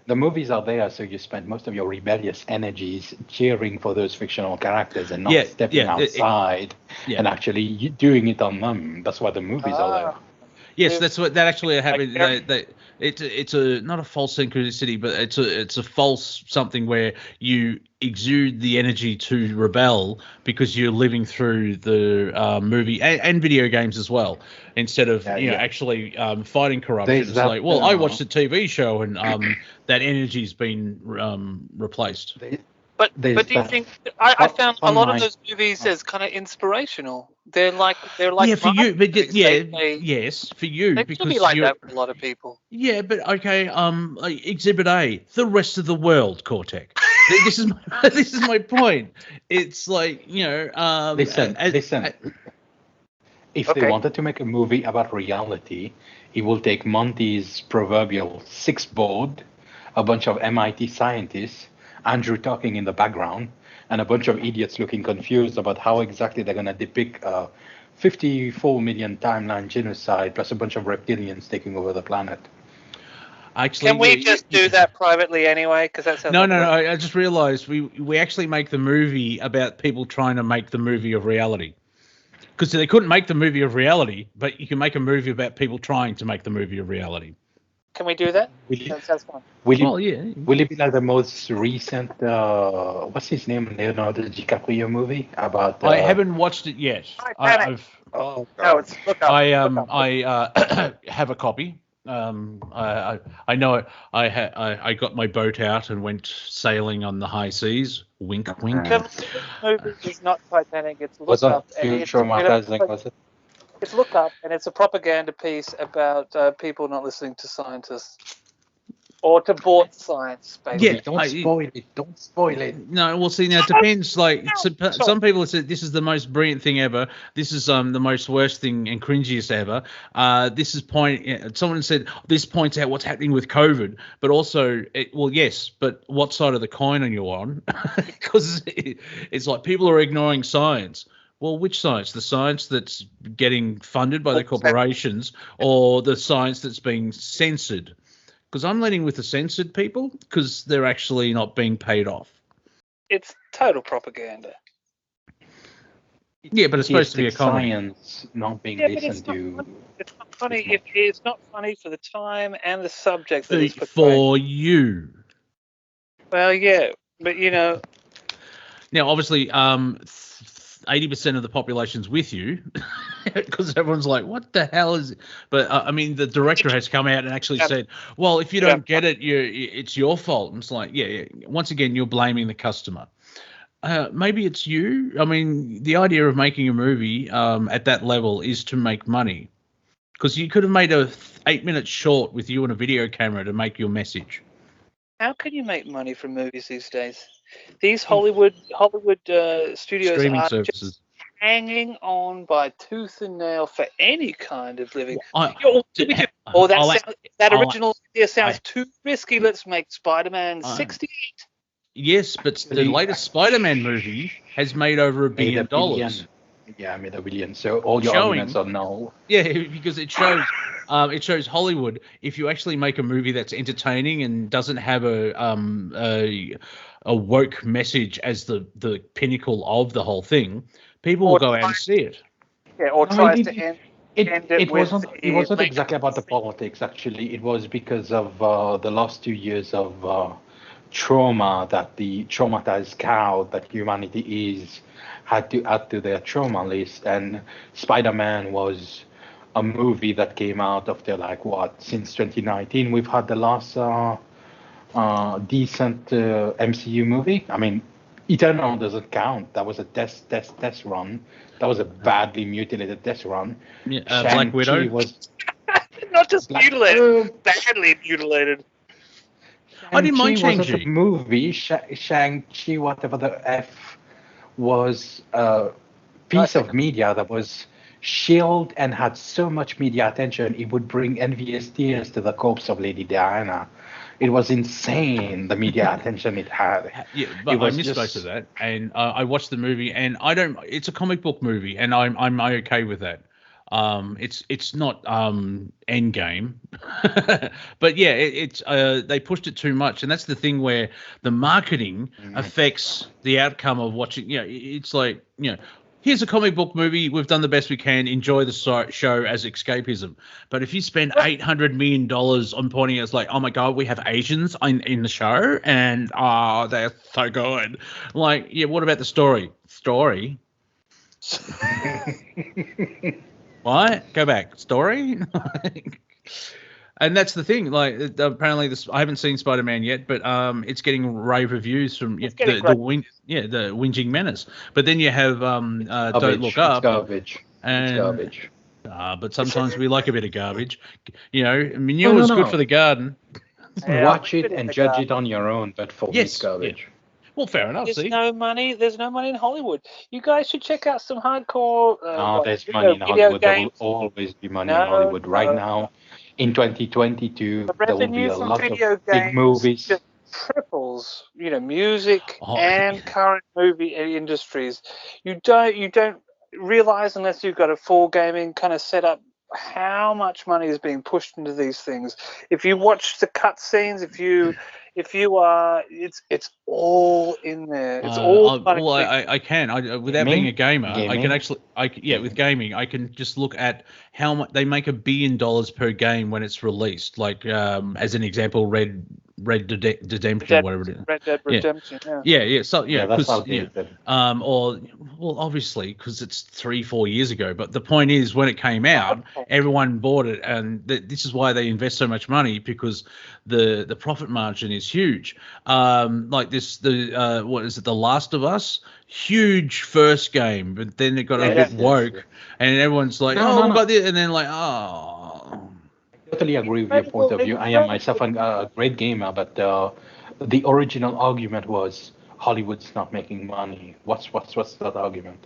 The movies are there, so you spend most of your rebellious energies cheering for those fictional characters and not stepping outside and actually doing it on them. That's why the movies are there. Yes, that's what that actually happened. It's a not a false synchronicity, but it's a false something where you exude the energy to rebel because you're living through the movie and video games as well, instead of actually fighting corruption. There's it's that, like, well, I watched a TV show and that energy's been replaced. But do you think I found a lot of those movies as kind of inspirational? They're like yeah, for you, but movies. yes, for you, they because be like that for a lot of people. Yeah, but okay, like Exhibit A, the rest of the world, Cortek. This is my point. It's like, listen. If they wanted to make a movie about reality, it will take Monty's proverbial six board, a bunch of MIT scientists, Andrew talking in the background, and a bunch of idiots looking confused about how exactly they're going to depict a 54 million timeline genocide plus a bunch of reptilians taking over the planet. Actually, can we just do that privately anyway? Because that sounds no. I just realised we actually make the movie about people trying to make the movie of reality. Because they couldn't make the movie of reality, but you can make a movie about people trying to make the movie of reality. Can we do that? That sounds fun. Will it be like the most recent, what's his name, Leonardo DiCaprio movie about? I haven't watched it yet. It's look up. I have a copy. I know it. I got my boat out and went sailing on the high seas. Wink, wink. The movie is not Titanic. It's Look was Up. Was it? It's Look Up, and it's a propaganda piece about people not listening to scientists or to bought science. Basically. Yeah, don't spoil it. No, well, see, now it depends. Like some people say this is the most brilliant thing ever. This is the most worst thing and cringiest ever. This is someone said this points out what's happening with COVID, but also, yes, but what side of the coin are you on? Because it's like people are ignoring science. Well, which science? The science that's getting funded by the corporations, or the science that's being censored? Because I'm leaning with the censored people because they're actually not being paid off. It's total propaganda. Yeah, but it's supposed to be a comedy. Science not being listened to. It's not funny. It's not funny for the time and the subject that it's for you. Well, yeah, but Now, obviously, 80% of the population's with you because everyone's like, what the hell is it? But I mean, the director has come out and actually said, well, if you don't get it, it's your fault. And it's like, yeah, once again, you're blaming the customer. Maybe it's you. I mean, the idea of making a movie at that level is to make money, because you could have made a 8-minute short with you and a video camera to make your message. How can you make money from movies these days? These Hollywood studios streaming are services just hanging on by tooth and nail for any kind of living. That original idea sounds too risky. Let's make Spider-Man 68. Yes, but the latest Spider-Man movie has made over $1 billion. Yeah, I made $1 billion. So all your arguments are null. Yeah, because it shows Hollywood. If you actually make a movie that's entertaining and doesn't have a woke message as the pinnacle of the whole thing, people will go out and see it. Yeah, or tries to end it wasn't exactly about the politics. Actually, it was because of the last 2 years of trauma that the traumatized cow that humanity is had to add to their trauma list. And Spider-Man was a movie that came out after since 2019 we've had the last decent MCU movie. I mean, Eternal doesn't count. That was a test run. That was a badly mutilated test run. Black Widow was not just mutilated, badly mutilated. I didn't mind Shang-Chi. The movie Shang-Chi, whatever the F, was a piece of media that was shielded and had so much media attention it would bring envious tears to the corpse of Lady Diana. It was insane, the media attention it had. Yeah, but I missed most of that, and I watched the movie, and it's a comic book movie, and I'm okay with that. It's not Endgame, but yeah, it's they pushed it too much, and that's the thing where the marketing affects the outcome of watching. It's like here's a comic book movie. We've done the best we can. Enjoy the show as escapism. But if you spend $800 million on pointing out, like, oh my God, we have Asians in the show and they're so good. Like, yeah, what about the story? Story? What? Go back. Story? And that's the thing. Like, apparently, I haven't seen Spider-Man yet, but it's getting rave reviews from the whinging menace. But then you have Don't Look Up. Garbage. And, it's garbage. But sometimes we like a bit of garbage. You know, manure is good for the garden. Watch it and judge it on your own. But for me, it's garbage. Yeah. Well, fair enough. There's no money. There's no money in Hollywood. You guys should check out some hardcore. There's money in Hollywood. There will always be money in Hollywood. Right now, in 2022, there will be a lot of big movies. Triples, music and current movie industries. You don't realize unless you've got a full gaming kind of setup how much money is being pushed into these things. If you watch the cutscenes, if you are, it's all in there. It's all. I can. Without being a gamer, I can actually. With gaming, I can just look at how much they make $1 billion per game when it's released. Like, as an example, Red Redemption, whatever it is. Red Dead Redemption. Yeah. So that's how obviously because it's 3-4 years ago. But the point is, when it came out, everyone bought it, and this is why they invest so much money, because the profit margin is huge. Like this, what is it? The Last of Us, huge first game, but then it got a bit woke, and everyone's like, but this, and then like, I totally agree with your point of view. I am myself a great gamer, but the original argument was Hollywood's not making money. What's that argument?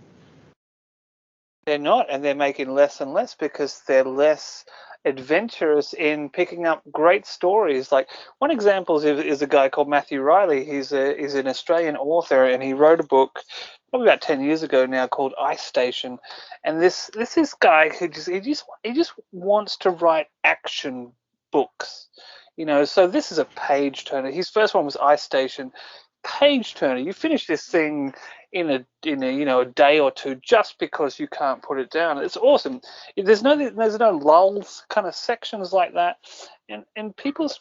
They're not, and they're making less and less because they're less adventurous in picking up great stories. Like, one example is a guy called Matthew Riley. He's an Australian author, and he wrote a book probably about 10 years ago now called Ice Station. And this guy who just wants to write action books, so this is a page turner. His first one was Ice Station. Page turner. You finish this thing in a a day or two just because you can't put it down. It's awesome. There's no lulls kind of sections like that, and people's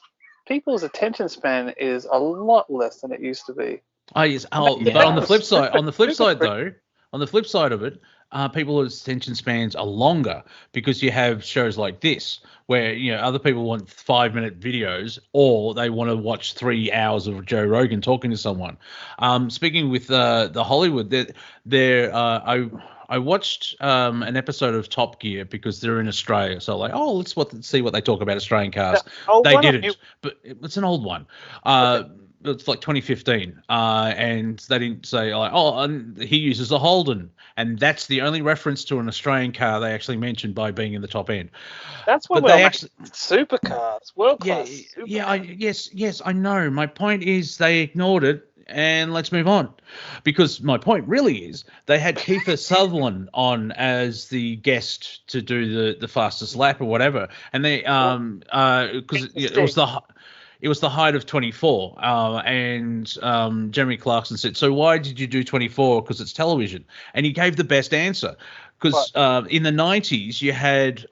attention span is a lot less than it used to be. Oh yes. But on the flip side, on the flip side of it, people's attention spans are longer because you have shows like this where other people want 5-minute videos, or they want to watch 3 hours of Joe Rogan talking to someone. Speaking with the Hollywood, I watched an episode of Top Gear because they're in Australia. So like, let's see what they talk about Australian cars. They didn't, but it's an old one. It's like 2015, and they didn't say like, and he uses a Holden, and that's the only reference to an Australian car they actually mentioned by being in the top end. That's what they actually supercars, world class. Yes, I know. My point is they ignored it, and let's move on, because my point really is they had Kiefer Sutherland on as the guest to do the fastest lap or whatever, and they because it was the height of 24, and Jeremy Clarkson said, so why did you do 24? Because it's television. And he gave the best answer. Because in the 90s, you had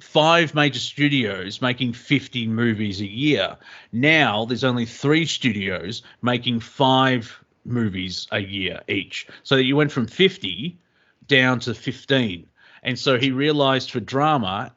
5 major studios making 50 movies a year. Now there's only 3 studios making 5 movies a year each. So you went from 50 down to 15. And so he realized for drama,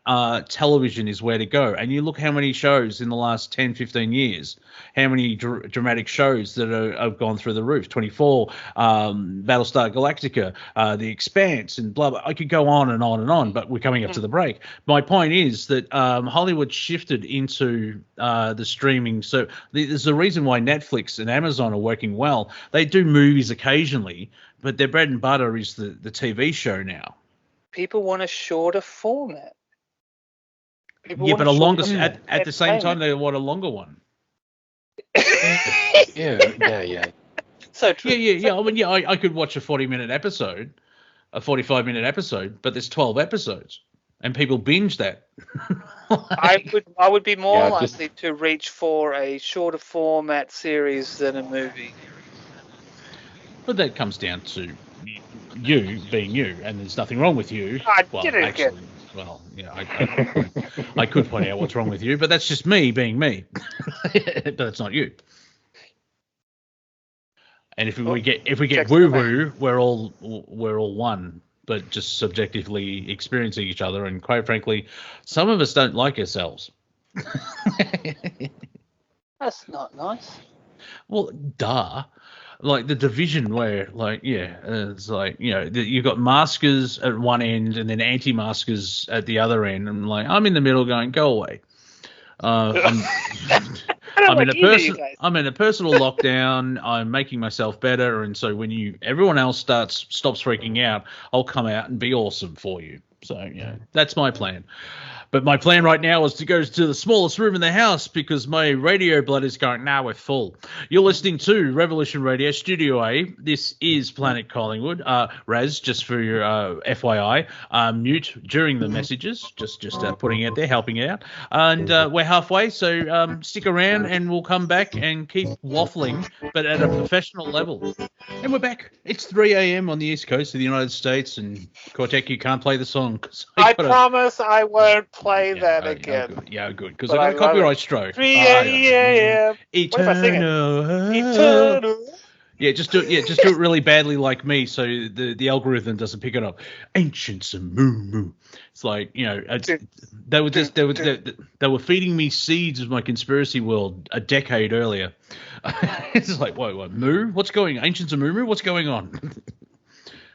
television is where to go. And you look how many shows in the last 10, 15 years, how many dramatic shows that have gone through the roof. 24, Battlestar Galactica, The Expanse, and blah, blah. I could go on and on and on, but we're coming up to the break. My point is that Hollywood shifted into the streaming. So there's a reason why Netflix and Amazon are working well. They do movies occasionally, but their bread and butter is the TV show now. People want a shorter format. But a longer at the same time they want a longer one. Yeah. So true. Yeah. I mean, I could watch a 40-minute episode, a 45-minute episode, but there's 12 episodes, and people binge that. I would be more likely to reach for a shorter format series than a movie. But that comes down to you being you, and there's nothing wrong with you. I Well, did it actually, again. well, yeah, I could point out what's wrong with you, but that's just me being me. But that's not you. And if we get woo woo, we're all one, but just subjectively experiencing each other. And quite frankly, some of us don't like ourselves. That's not nice. Well, duh. Like the division where, like, it's like, you've got maskers at one end and then anti-maskers at the other end. And I'm in the middle going, go away. I'm in a personal lockdown. I'm making myself better, and so when everyone else stops freaking out, I'll come out and be awesome for you. So that's my plan. But my plan right now is to go to the smallest room in the house because my radio blood is going, nah, we're full. You're listening to Revolution Radio Studio A. This is Planet Collingwood. Raz, just for your FYI, mute during the messages, just putting out there, helping out. And we're halfway, so stick around and we'll come back and keep waffling, but at a professional level. And we're back. It's 3 a.m. on the East Coast of the United States, and Cortek, you can't play the song. I promise I won't play that again. Good. Because I got a copyright stroke. 3 a.m. Eternal. Yeah, just do it really badly like me, so the algorithm doesn't pick it up. Ancients and moo. It's like, they were feeding me seeds of my conspiracy world a decade earlier. It's like, what moo? What's going on? Ancients and moo? What's going on?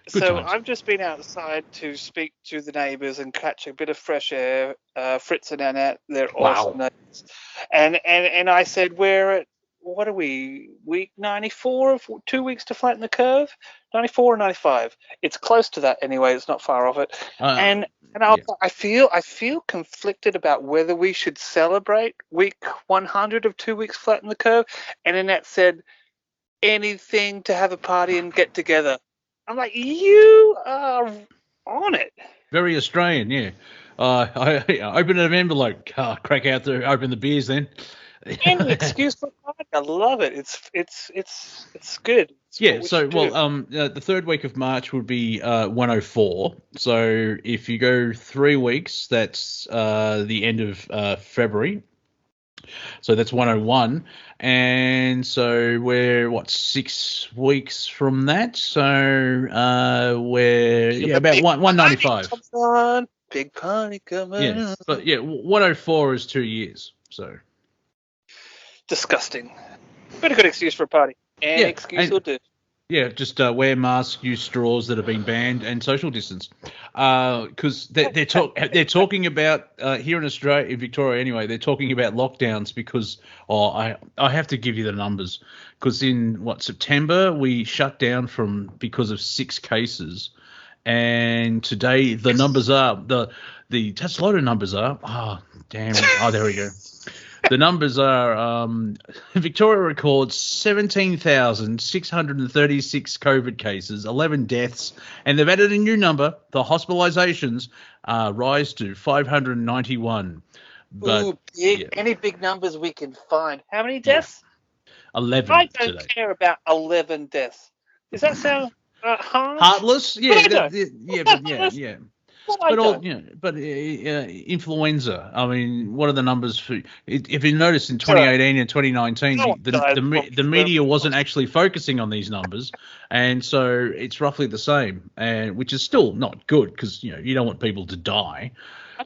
So I've just been outside to speak to the neighbours and catch a bit of fresh air. Fritz and Annette, they're awesome neighbours. And I said, we're at, what are we, week 94 of 2 weeks to flatten the curve? 94 or 95. It's close to that anyway. It's not far off it. I feel conflicted about whether we should celebrate week 100 of 2 weeks flatten the curve. And Annette said, anything to have a party and get together. I'm like, you are on it. Very Australian, yeah. I open an envelope, crack out there, open the beers then. Any excuse for party. I love it. It's good. It's the third week of March would be 104. So if you go 3 weeks, that's the end of February. So that's 101. And so we're, 6 weeks from that? So we're about 195. Big party coming on. Yeah, but 104 is 2 years. So disgusting. But a good excuse for a party. Any excuse will do. Yeah, just wear masks, use straws that have been banned, and social distance. Because they're talking about here in Australia, in Victoria anyway, they're talking about lockdowns because I have to give you the numbers, because in September we shut down because of 6 cases, and today the numbers are the Tasloda numbers are there we go. The numbers are Victoria records 17,636 COVID cases, 11 deaths, and they've added a new number. The hospitalizations rise to 591. But, any big numbers we can find. How many deaths? 11 I don't today. care about 11 deaths. Does that sound heartless? Yeah, yeah. But influenza. I mean, what are the numbers for? If you notice, in 2018 and 2019, the media wasn't actually focusing on these numbers, and so it's roughly the same, and which is still not good because you don't want people to die.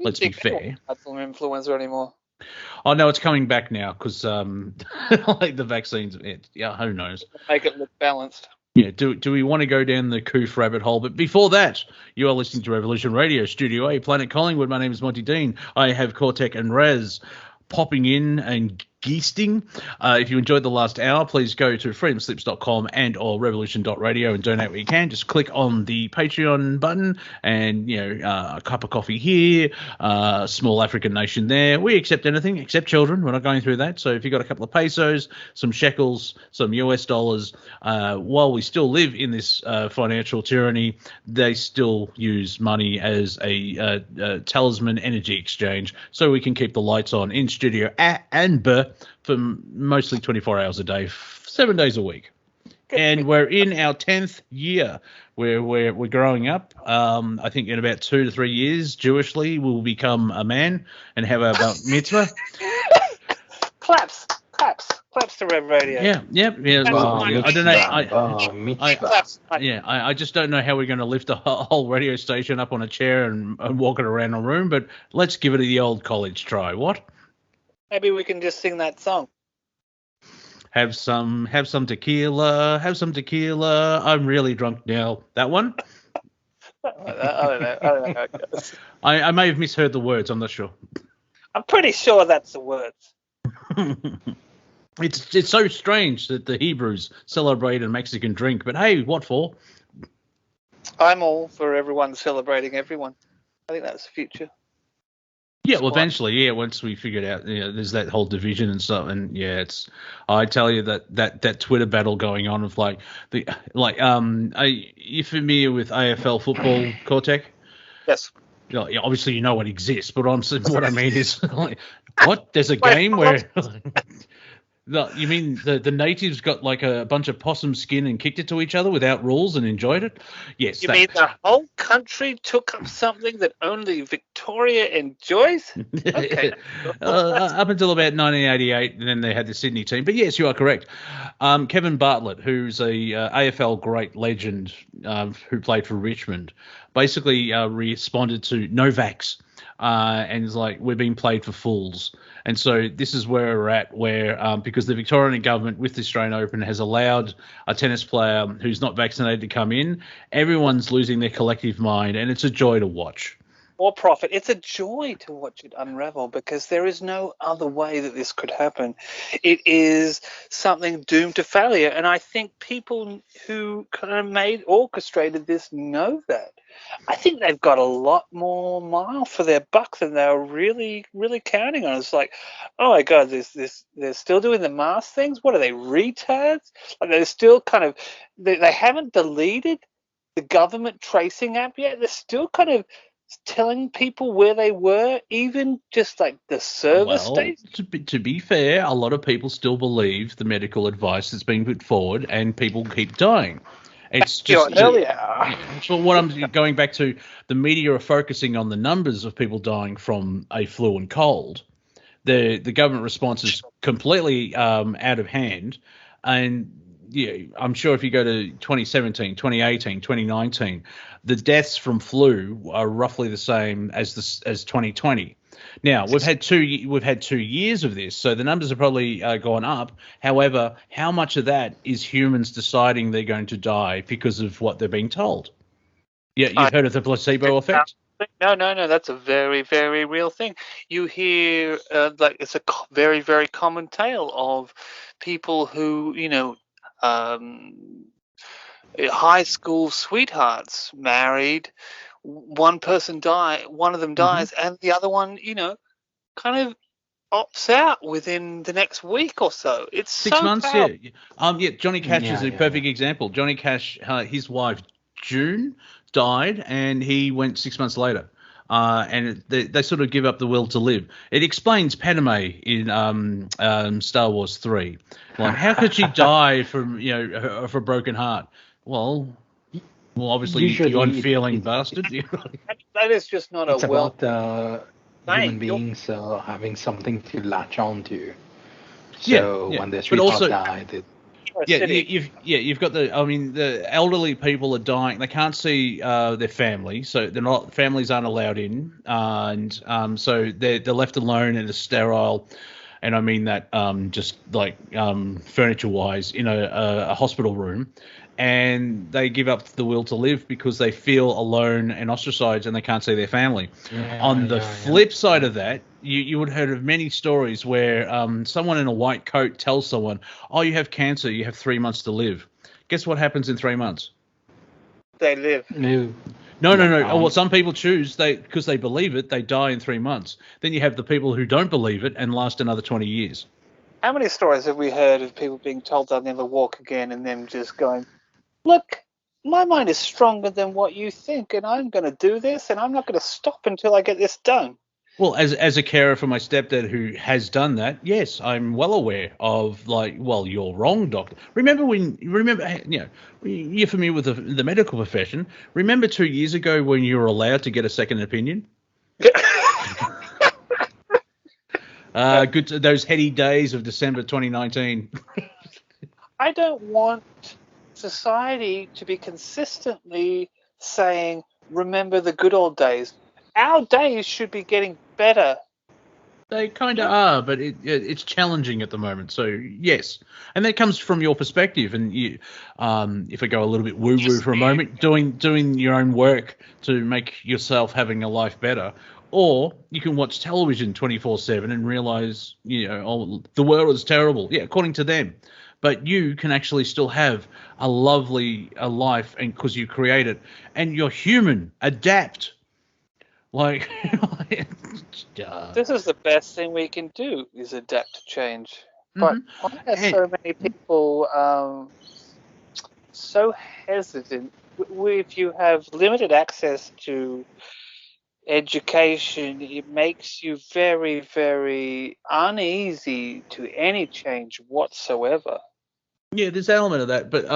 Let's be fair. Influenza anymore. Oh no, it's coming back now because like the vaccines. Who knows? Make it look balanced. Yeah, do we want to go down the coof rabbit hole? But before that, you are listening to Revolution Radio, Studio A, Planet Collingwood. My name is Monty Dean. I have Cortek and Raz popping in and geesting. If you enjoyed the last hour, please go to freedomslips.com and or revolution.radio and donate what you can. Just click on the Patreon button and, a cup of coffee here, a small African nation there. We accept anything except children. We're not going through that. So if you've got a couple of pesos, some shekels, some US dollars, while we still live in this financial tyranny, they still use money as a talisman energy exchange so we can keep the lights on in studio and for mostly 24 hours a day, 7 days a week. And we're in our 10th year where we're growing up. I think in about 2 to 3 years, Jewishly, we'll become a man and have our bar mitzvah. Claps to Rev Radio. Yeah. I don't know. I just don't know how we're going to lift a whole radio station up on a chair and walk it around a room, but let's give it the old college try. What? Maybe we can just sing that song. Have some tequila. I'm really drunk now. That one? I don't know. I may have misheard the words. I'm not sure. I'm pretty sure that's the words. It's so strange that the Hebrews celebrate a Mexican drink, but hey, what for? I'm all for everyone celebrating everyone. I think that's the future. Yeah, well, eventually, once we figured out, there's that whole division and stuff, and I tell you that Twitter battle going on of are you familiar with AFL football, Cortek? Yes. Obviously, you know what exists, but what I mean is, what? There's a game where. No, you mean the natives got like a bunch of possum skin and kicked it to each other without rules and enjoyed it? Yes. You mean the whole country took up something that only Victoria enjoys? Okay. Up until about 1988, and then they had the Sydney team. But yes, you are correct. Kevin Bartlett, who's a AFL great legend who played for Richmond, basically responded to Novak's. And it's like, we're being played for fools. And so this is where we're at, where because the Victorian government with the Australian Open has allowed a tennis player who's not vaccinated to come in, everyone's losing their collective mind, and it's a joy to watch. More profit. It's a joy to watch it unravel because there is no other way that this could happen. It is something doomed to failure, and I think people who kind of orchestrated this know that. I think they've got a lot more mile for their buck than they were really, really counting on. It's like, oh my God, they're still doing the mask things. What are they, retards? Like they're still kind of, they haven't deleted the government tracing app yet. They're still kind of telling people where they were, even just like the service state. To be fair, a lot of people still believe the medical advice that's being put forward, and people keep dying. It's just so what I'm going back to, the media are focusing on the numbers of people dying from a flu and cold. The government response is completely out of hand, and I'm sure if you go to 2017, 2018, 2019, the deaths from flu are roughly the same as 2020. Now we've had 2 years of this, so the numbers have probably gone up. However, how much of that is humans deciding they're going to die because of what they're being told? Yeah, you've heard of the placebo effect? No, that's a very, very real thing. You hear it's a very, very common tale of people who, high school sweethearts married. One of them dies, and the other one, kind of opts out within the next week or so. It's 6 months, Johnny Cash is a perfect example. Johnny Cash, his wife June died, and he went 6 months later. And they sort of give up the will to live. It explains Padme in Star Wars 3. Like, how could she die from of a broken heart? Well, obviously, you unfeeling bastard. That is just not it's about human beings having something to latch on to. So when their sweetheart died, you've got the elderly people are dying. They can't see their family, so families aren't allowed in, and so they're left alone in a sterile. And I mean that just like furniture-wise in a hospital room. And they give up the will to live because they feel alone and ostracized, and they can't see their family. On the flip side of that, you would have heard of many stories where someone in a white coat tells someone, "Oh, you have cancer. You have 3 months to live." Guess what happens in 3 months? They live. No. Well, some people choose because they believe it. They die in 3 months. Then you have the people who don't believe it and last another 20 years. How many stories have we heard of people being told they'll never walk again, and them just going, "Look, my mind is stronger than what you think, and I'm going to do this, and I'm not going to stop until I get this done." Well, as a carer for my stepdad who has done that, yes, I'm well aware of you're wrong, doctor. Remember, you're familiar with the medical profession. Remember 2 years ago when you were allowed to get a second opinion? Good those heady days of December 2019. I don't want society to be consistently saying, remember the good old days. Our days should be getting better. They kind of are, but it's challenging at the moment. So yes, and that comes from your perspective. And you, if I go a little bit woo-woo for a moment, doing your own work to make yourself having a life better, or you can watch television 24/7 and realize, the world is terrible. Yeah, according to them, but you can actually still have a life, and because you create it, and you're human. Adapt. This is the best thing we can do, is adapt to change. But why are so many people so hesitant? If you have limited access to education, it makes you very, very uneasy to any change whatsoever. Yeah, there's an element of that, but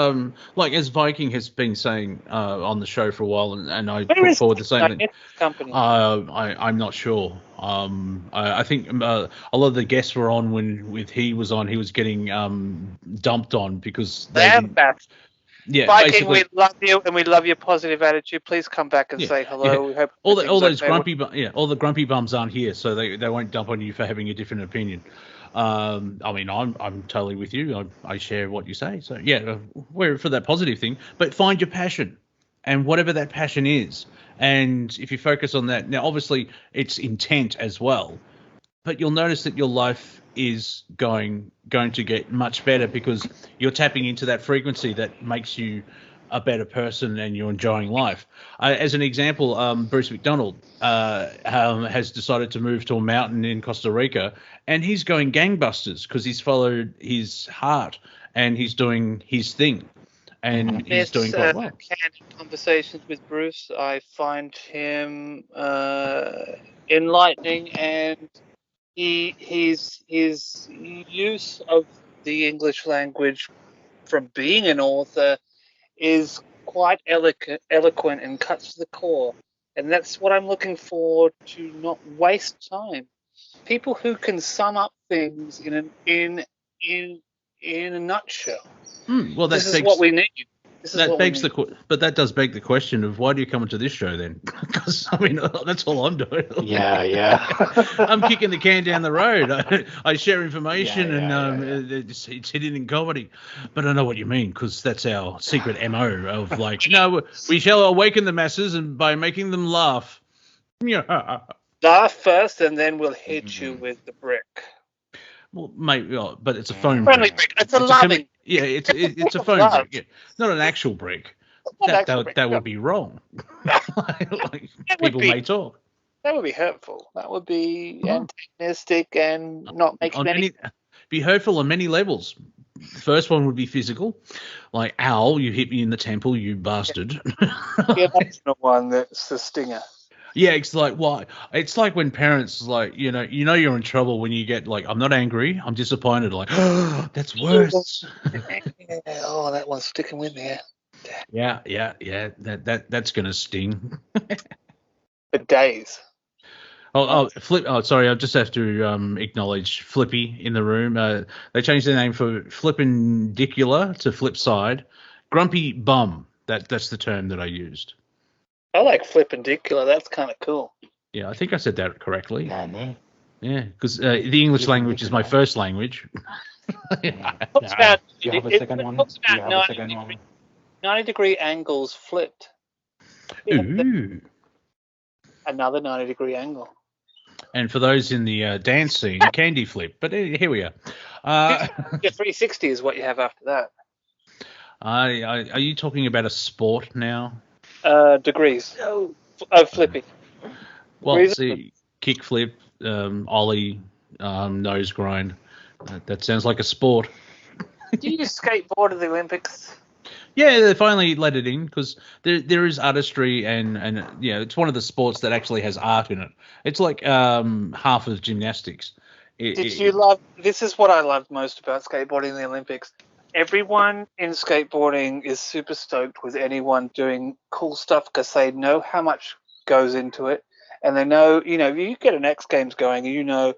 as Viking has been saying on the show for a while, and I put forward the same thing. Company? I'm not sure. I think a lot of the guests were on when he was on. He was getting dumped on because yeah, Viking, we love you and we love your positive attitude. Please come back and say hello. Yeah. We hope all the grumpy bums aren't here, so they won't dump on you for having a different opinion. I'm totally with you. I share what you say. So yeah, we're for that positive thing. But find your passion, and whatever that passion is, and if you focus on that, now obviously it's intent as well. But you'll notice that your life is going to get much better because you're tapping into that frequency that makes you a better person and you're enjoying life. As an example, Bruce McDonald has decided to move to a mountain in Costa Rica, and he's going gangbusters because he's followed his heart and he's doing his thing, and he's doing quite well. Candid conversations with Bruce, I find him enlightening, and his use of the English language from being an author is quite eloquent and cuts to the core, and that's what I'm looking for, to not waste time. People who can sum up things in a nutshell. Well, this is what we need. But that does beg the question of why do you come into this show then? Because that's all I'm doing. Yeah. I'm kicking the can down the road. I share information, it's hidden in comedy. But I know what you mean, because that's our secret MO of we shall awaken the masses and by making them laugh. Laugh first, and then we'll hit you with the brick. Well, mate, but it's a phone brick. It's a loving. It's a phone brick. Yeah. Not an actual brick. That would be wrong. People may talk. That would be hurtful. That would be antagonistic and not make any. Be hurtful on many levels. The first one would be physical, like ow, you hit me in the temple, you bastard. Yeah, that's the one that's the stinger. Yeah, it's like why? It's like when parents you're in trouble when you get I'm not angry, I'm disappointed. That's worse. Oh, that one's sticking with me. Yeah. That's gonna sting. For days. Flip. Oh, sorry. I just have to acknowledge Flippy in the room. They changed their name for Flippendicular to Flipside. Grumpy bum. That's the term that I used. I like Flippendicular. That's kind of cool. Yeah, I think I said that correctly. Yeah, because the English language is my first language. Talks about, Do you have a second one? 90-degree angles flipped. Ooh. Another 90-degree angle. And for those in the dance scene, candy flip. But here we are. Yeah, 360 is what you have after that. Are you talking about a sport now? Degrees. Flipping. Well, see, kick flip, ollie, nose grind. That sounds like a sport. Do you skateboard at the Olympics? Yeah, they finally let it in because there is artistry and it's one of the sports that actually has art in it. It's like half of gymnastics. Did you love? This is what I loved most about skateboarding in the Olympics. Everyone in skateboarding is super stoked with anyone doing cool stuff because they know how much goes into it, and they know, you get an X Games going, and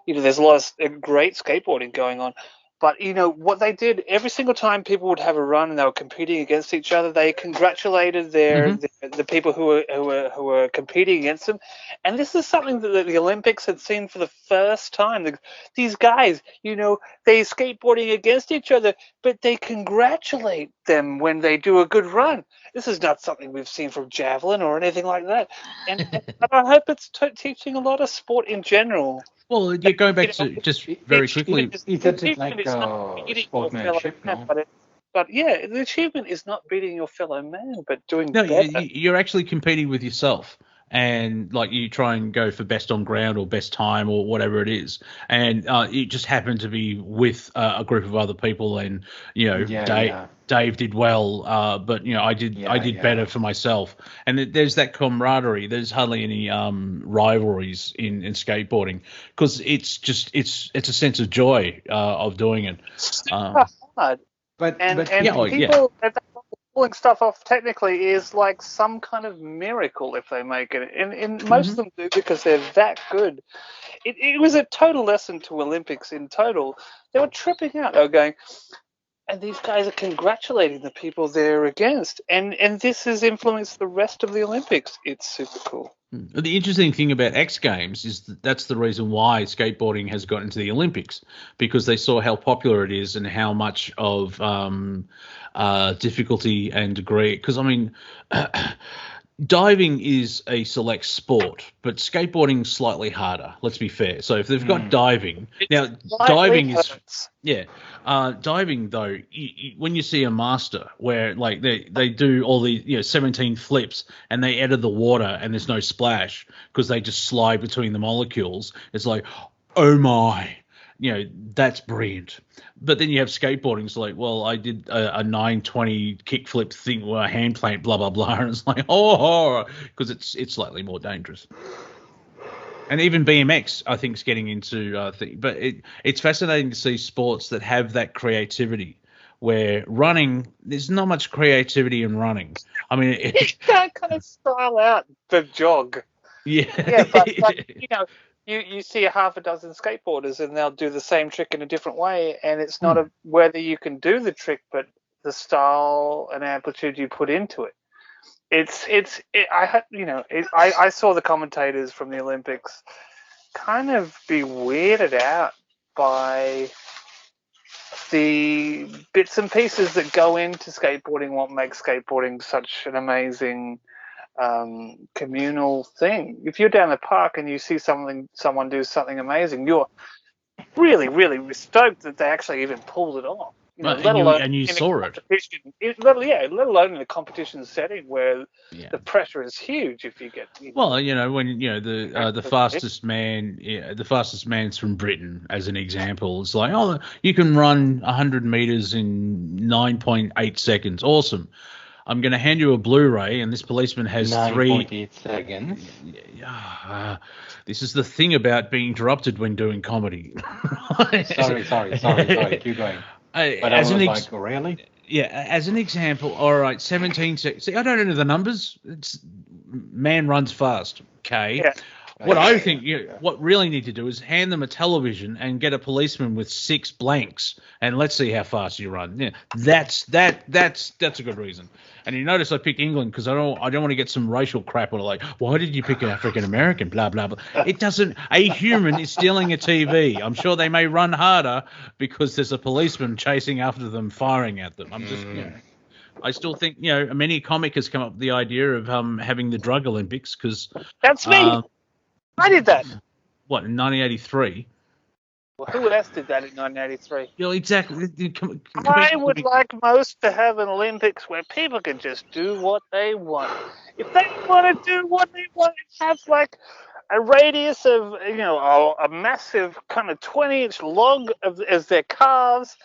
there's a lot of great skateboarding going on. But what they did, every single time people would have a run and they were competing against each other, they congratulated the people who were competing against them. And this is something that the Olympics had seen for the first time. These guys, they skateboarding against each other, but they congratulate them when they do a good run. This is not something we've seen from javelin or anything like that. And I hope it's teaching a lot of sport in general. Well, you're going back to just very quickly. It's like sportsmanship, no? But yeah, the achievement is not beating your fellow man, but doing No, better. you're actually competing with yourself, and like you try and go for best on ground or best time or whatever it is, and it just happened to be with a group of other people, and Dave did well, but I did better for myself, and there's that camaraderie. There's hardly any rivalries in skateboarding because it's a sense of joy of doing it. Super hard. But people pulling stuff off technically is like some kind of miracle if they make it, and most of them do because they're that good. It was a total lesson to Olympics in total. They were tripping out. They were going, and these guys are congratulating the people they're against, and this has influenced the rest of the Olympics. It's super cool. The interesting thing about X Games is that's the reason why skateboarding has got into the Olympics, because they saw how popular it is and how much of difficulty and degree. Because, I mean, diving is a select sport, but skateboarding's slightly harder. Let's be fair. So if they've got diving now, diving is diving though. When you see a master where like they do all the 17 flips and they enter the water and there's no splash because they just slide between the molecules, it's like, oh my. That's brilliant. But then you have skateboarding. It's like, well, I did a 920 kickflip thing or a hand plant, blah, blah, blah. And it's like, because it's slightly more dangerous. And even BMX, I think, is getting into things. But it's fascinating to see sports that have that creativity, where running, there's not much creativity in running. I mean, you can't kind of style out the jog. Yeah, but You see a half a dozen skateboarders and they'll do the same trick in a different way, and it's not whether you can do the trick, but the style and amplitude you put into it. I saw the commentators from the Olympics kind of be weirded out by the bits and pieces that go into skateboarding, what makes skateboarding such an amazing communal thing. If you're down the park and you see someone do something amazing, you're really, really stoked that they actually even pulled it off. Let alone saw it. Let alone in a competition setting where the pressure is huge. If you get when the fastest man's from Britain, as an example, it's like, you can run 100 meters in 9.8 seconds. Awesome. I'm going to hand you a Blu-ray, and this policeman has 9.8 seconds. This is the thing about being interrupted when doing comedy. Sorry. Keep going. But as really? Yeah, as an example, all right, 17 seconds. See, I don't know the numbers. It's man runs fast. Okay. Yeah. What I think what really need to do is hand them a television and get a policeman with 6 blanks, and let's see how fast you run. Yeah, that's a good reason. And you notice I picked England because I don't want to get some racial crap or like, why did you pick an African American? Blah blah blah. It doesn't. A human is stealing a TV. I'm sure they may run harder because there's a policeman chasing after them, firing at them. I'm just. I still think many comic has come up with the idea of having the drug Olympics because that's me. I did that. What, in 1983? Well, who else did that in 1983? Exactly. I would like most to have an Olympics where people can just do what they want. If they want to do what they want, have like a radius of, a massive kind of 20-inch log as their calves.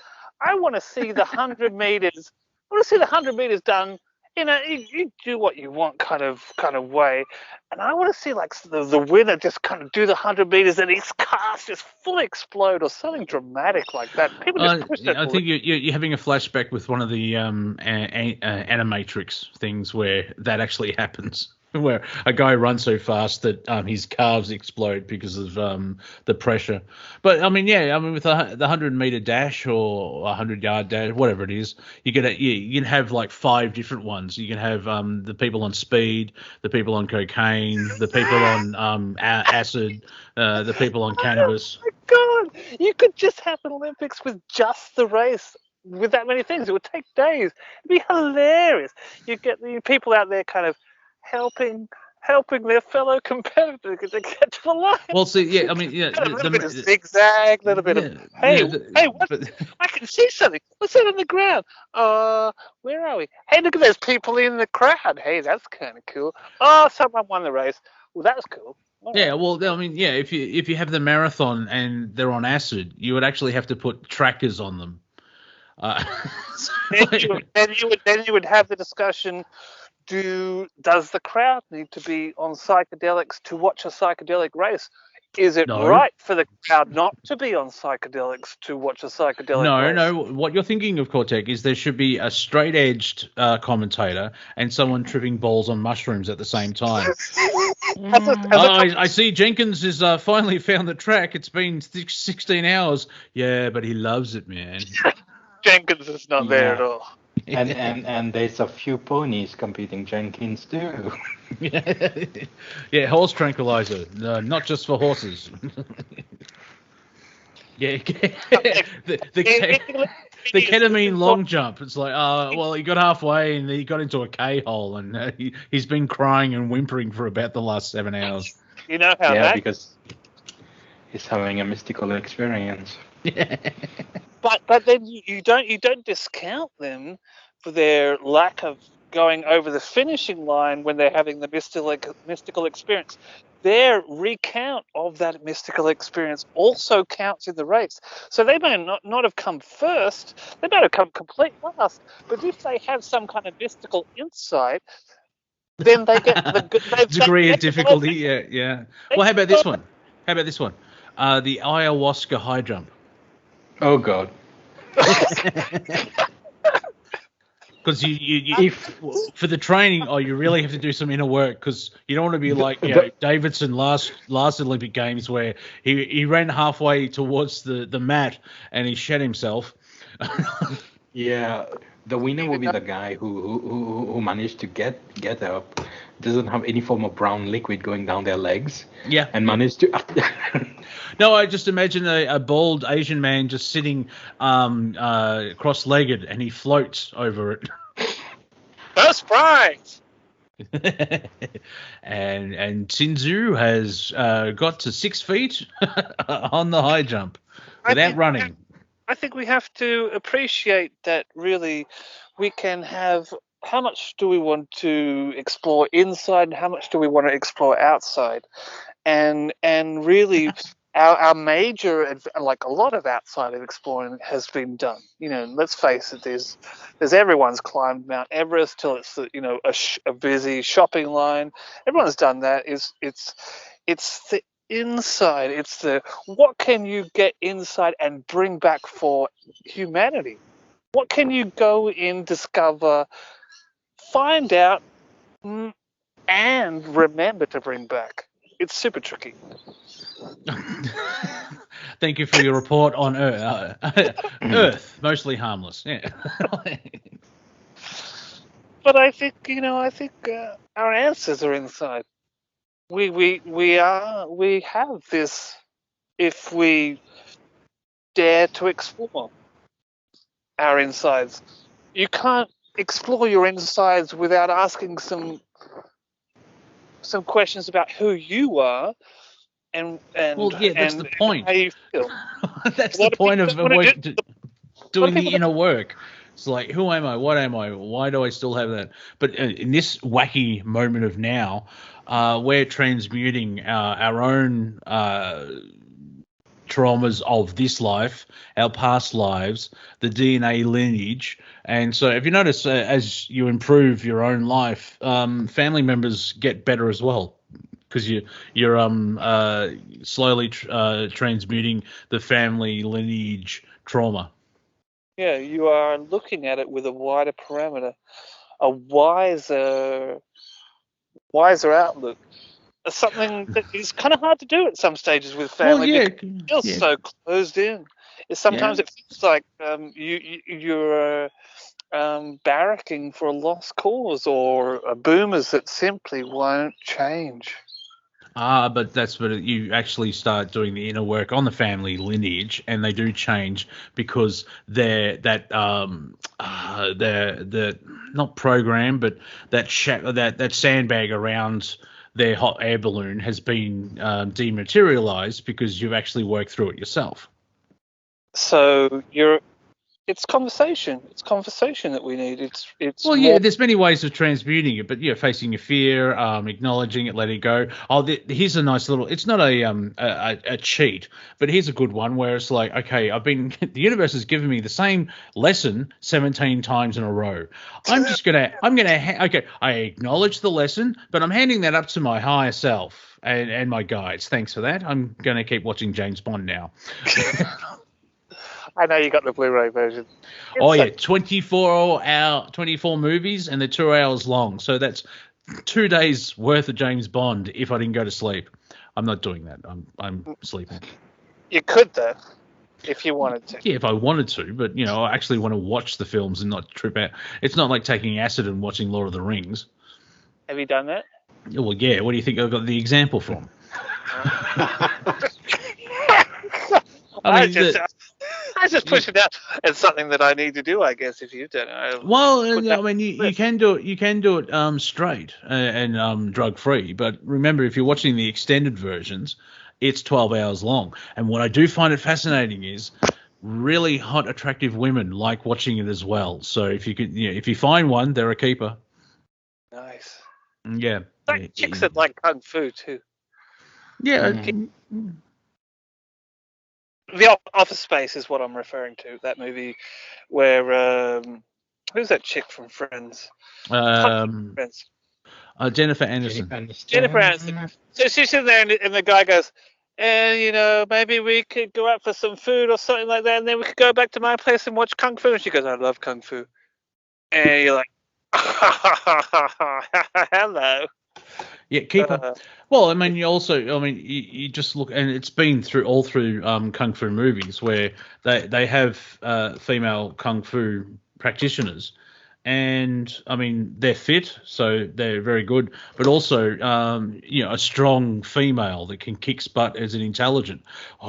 I want to see the 100 meters I want to see the 100 meters done. You do what you want kind of way, and I want to see like the winner just kind of do the 100 meters and his cast just fully explode or something dramatic like that. People just push that. I think you're having a flashback with one of the Animatrix things where that actually happens. Where a guy runs so fast that his calves explode because of the pressure. But I mean, with the 100-meter dash or 100-yard dash, whatever it is, you can have like 5 different ones. You can have the people on speed, the people on cocaine, the people on acid, the people on cannabis. Oh my God! You could just have an Olympics with just the race. With that many things, it would take days. It'd be hilarious. You get the people out there kind of helping their fellow competitors to get to the line. Well, see, a little bit of zigzag, a little bit of what? I can see something. What's that on the ground? Where are we? Hey, look at those people in the crowd. Hey, that's kind of cool. Oh, someone won the race. Well, that's cool. Yeah, well, I mean, if you have the marathon and they're on acid, you would actually have to put trackers on them. Then you would have the discussion. Does the crowd need to be on psychedelics to watch a psychedelic race? Is it right for the crowd not to be on psychedelics to watch a psychedelic race? No. What you're thinking of, Cortek, is there should be a straight-edged commentator and someone tripping balls on mushrooms at the same time. I see Jenkins has finally found the track. It's been 16 hours. Yeah, but he loves it, man. Jenkins is not there at all. And there's a few ponies competing Jenkins too. Yeah, horse tranquilizer. No, not just for horses. Yeah, the ketamine long jump. It's like, well, he got halfway and he got into a K-hole and he's been crying and whimpering for about the last 7 hours. You know how that? Because he's having a mystical experience. Yeah. But then you don't discount them for their lack of going over the finishing line when they're having the mystical experience. Their recount of that mystical experience also counts in the race. So they may not have come first, they might have come complete last, but if they have some kind of mystical insight, then they get the degree of difficulty. Yeah. Well, how about this one? The ayahuasca high jump. Oh God! Because you for the training, you really have to do some inner work because you don't want to be like Davidson last Olympic Games where he ran halfway towards the mat and he shat himself. Yeah, the winner will be the guy who managed to get up, doesn't have any form of brown liquid going down their legs. Yeah, and managed to. No, I just imagine a bald Asian man just sitting cross-legged and he floats over it. First prize! and Sinzu has got to 6 feet on the high jump without running. I think we have to appreciate that really we can have how much do we want to explore inside and how much do we want to explore outside. And really our major, like a lot of outside of exploring has been done. Let's face it, there's everyone's climbed Mount Everest till it's a busy shopping line. Everyone's done that. It's the inside. It's the what can you get inside and bring back for humanity? What can you go in, discover, find out, and remember to bring back? It's super tricky. Thank you for your report on Earth, mostly harmless. Yeah. But I think our answers are inside. We have this if we dare to explore our insides. You can't explore your insides without asking some questions about who you are and that's the point. How you feel. That's the point of doing the inner work. It's like, who am I? What am I? Why do I still have that? But in this wacky moment of now, we're transmuting our own traumas of this life, our past lives, the DNA lineage. And so if you notice, as you improve your own life, family members get better as well, because you're slowly transmuting the family lineage trauma. Yeah, you are looking at it with a wider parameter, a wiser outlook. It's something that is kind of hard to do at some stages with family. Well, yeah, because it feels so closed in. Sometimes it feels like you're barracking for a lost cause or boomers that simply won't change. But that's what you actually start doing the inner work on the family lineage, and they do change because they're not programmed, but that sandbag around their hot air balloon has been dematerialized because you've actually worked through it yourself. So it's conversation. It's conversation that we need. It's well, yeah. There's many ways of transmuting it, but facing your fear, acknowledging it, letting it go. Here's a nice little. It's not a cheat, but here's a good one where it's like, okay, the universe has given me the same lesson 17 times in a row. I acknowledge the lesson, but I'm handing that up to my higher self and my guides. Thanks for that. I'm gonna keep watching James Bond now. I know you got the Blu-ray version. 24 movies, and they're 2 hours long. So that's 2 days worth of James Bond if I didn't go to sleep. I'm not doing that. I'm sleeping. You could though, if you wanted to. Yeah, if I wanted to, but I actually want to watch the films and not trip out. It's not like taking acid and watching Lord of the Rings. Have you done that? Well, yeah. What do you think I got the example from? I just push it out. It's something that I need to do, I guess, if you don't know. Well, you can do it. You can do it straight and drug free. But remember, if you're watching the extended versions, it's 12 hours long. And what I do find it fascinating is really hot, attractive women like watching it as well. So if you find one, they're a keeper. Nice. Yeah. Like chicks that like kung fu too. Yeah. The Office Space is what I'm referring to. That movie where who's that chick from Friends? Friends. Jennifer Aniston. Jennifer Aniston. So she's sitting there, and the guy goes, "And maybe we could go out for some food or something like that, and then we could go back to my place and watch kung fu." And she goes, "I love kung fu," and you're like, "Hello." Yeah, keeper. Well, you just look, and it's been through kung fu movies where they have female kung fu practitioners, and they're fit, so they're very good, but also a strong female that can kick butt as an intelligent.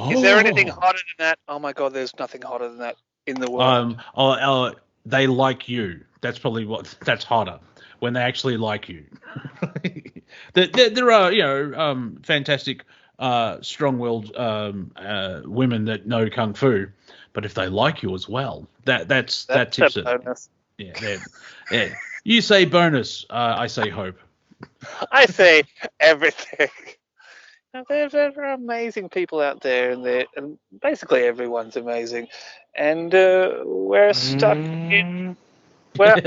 Is there anything hotter than that? Oh my God, there's nothing hotter than that in the world. They like you. That's probably that's hotter. When they actually like you. There are, fantastic, strong-willed women that know kung fu, but if they like you as well, that tips it. Bonus. Yeah. You say bonus, I say hope. I say everything. There are amazing people out there, and basically everyone's amazing, and we're stuck in. Well,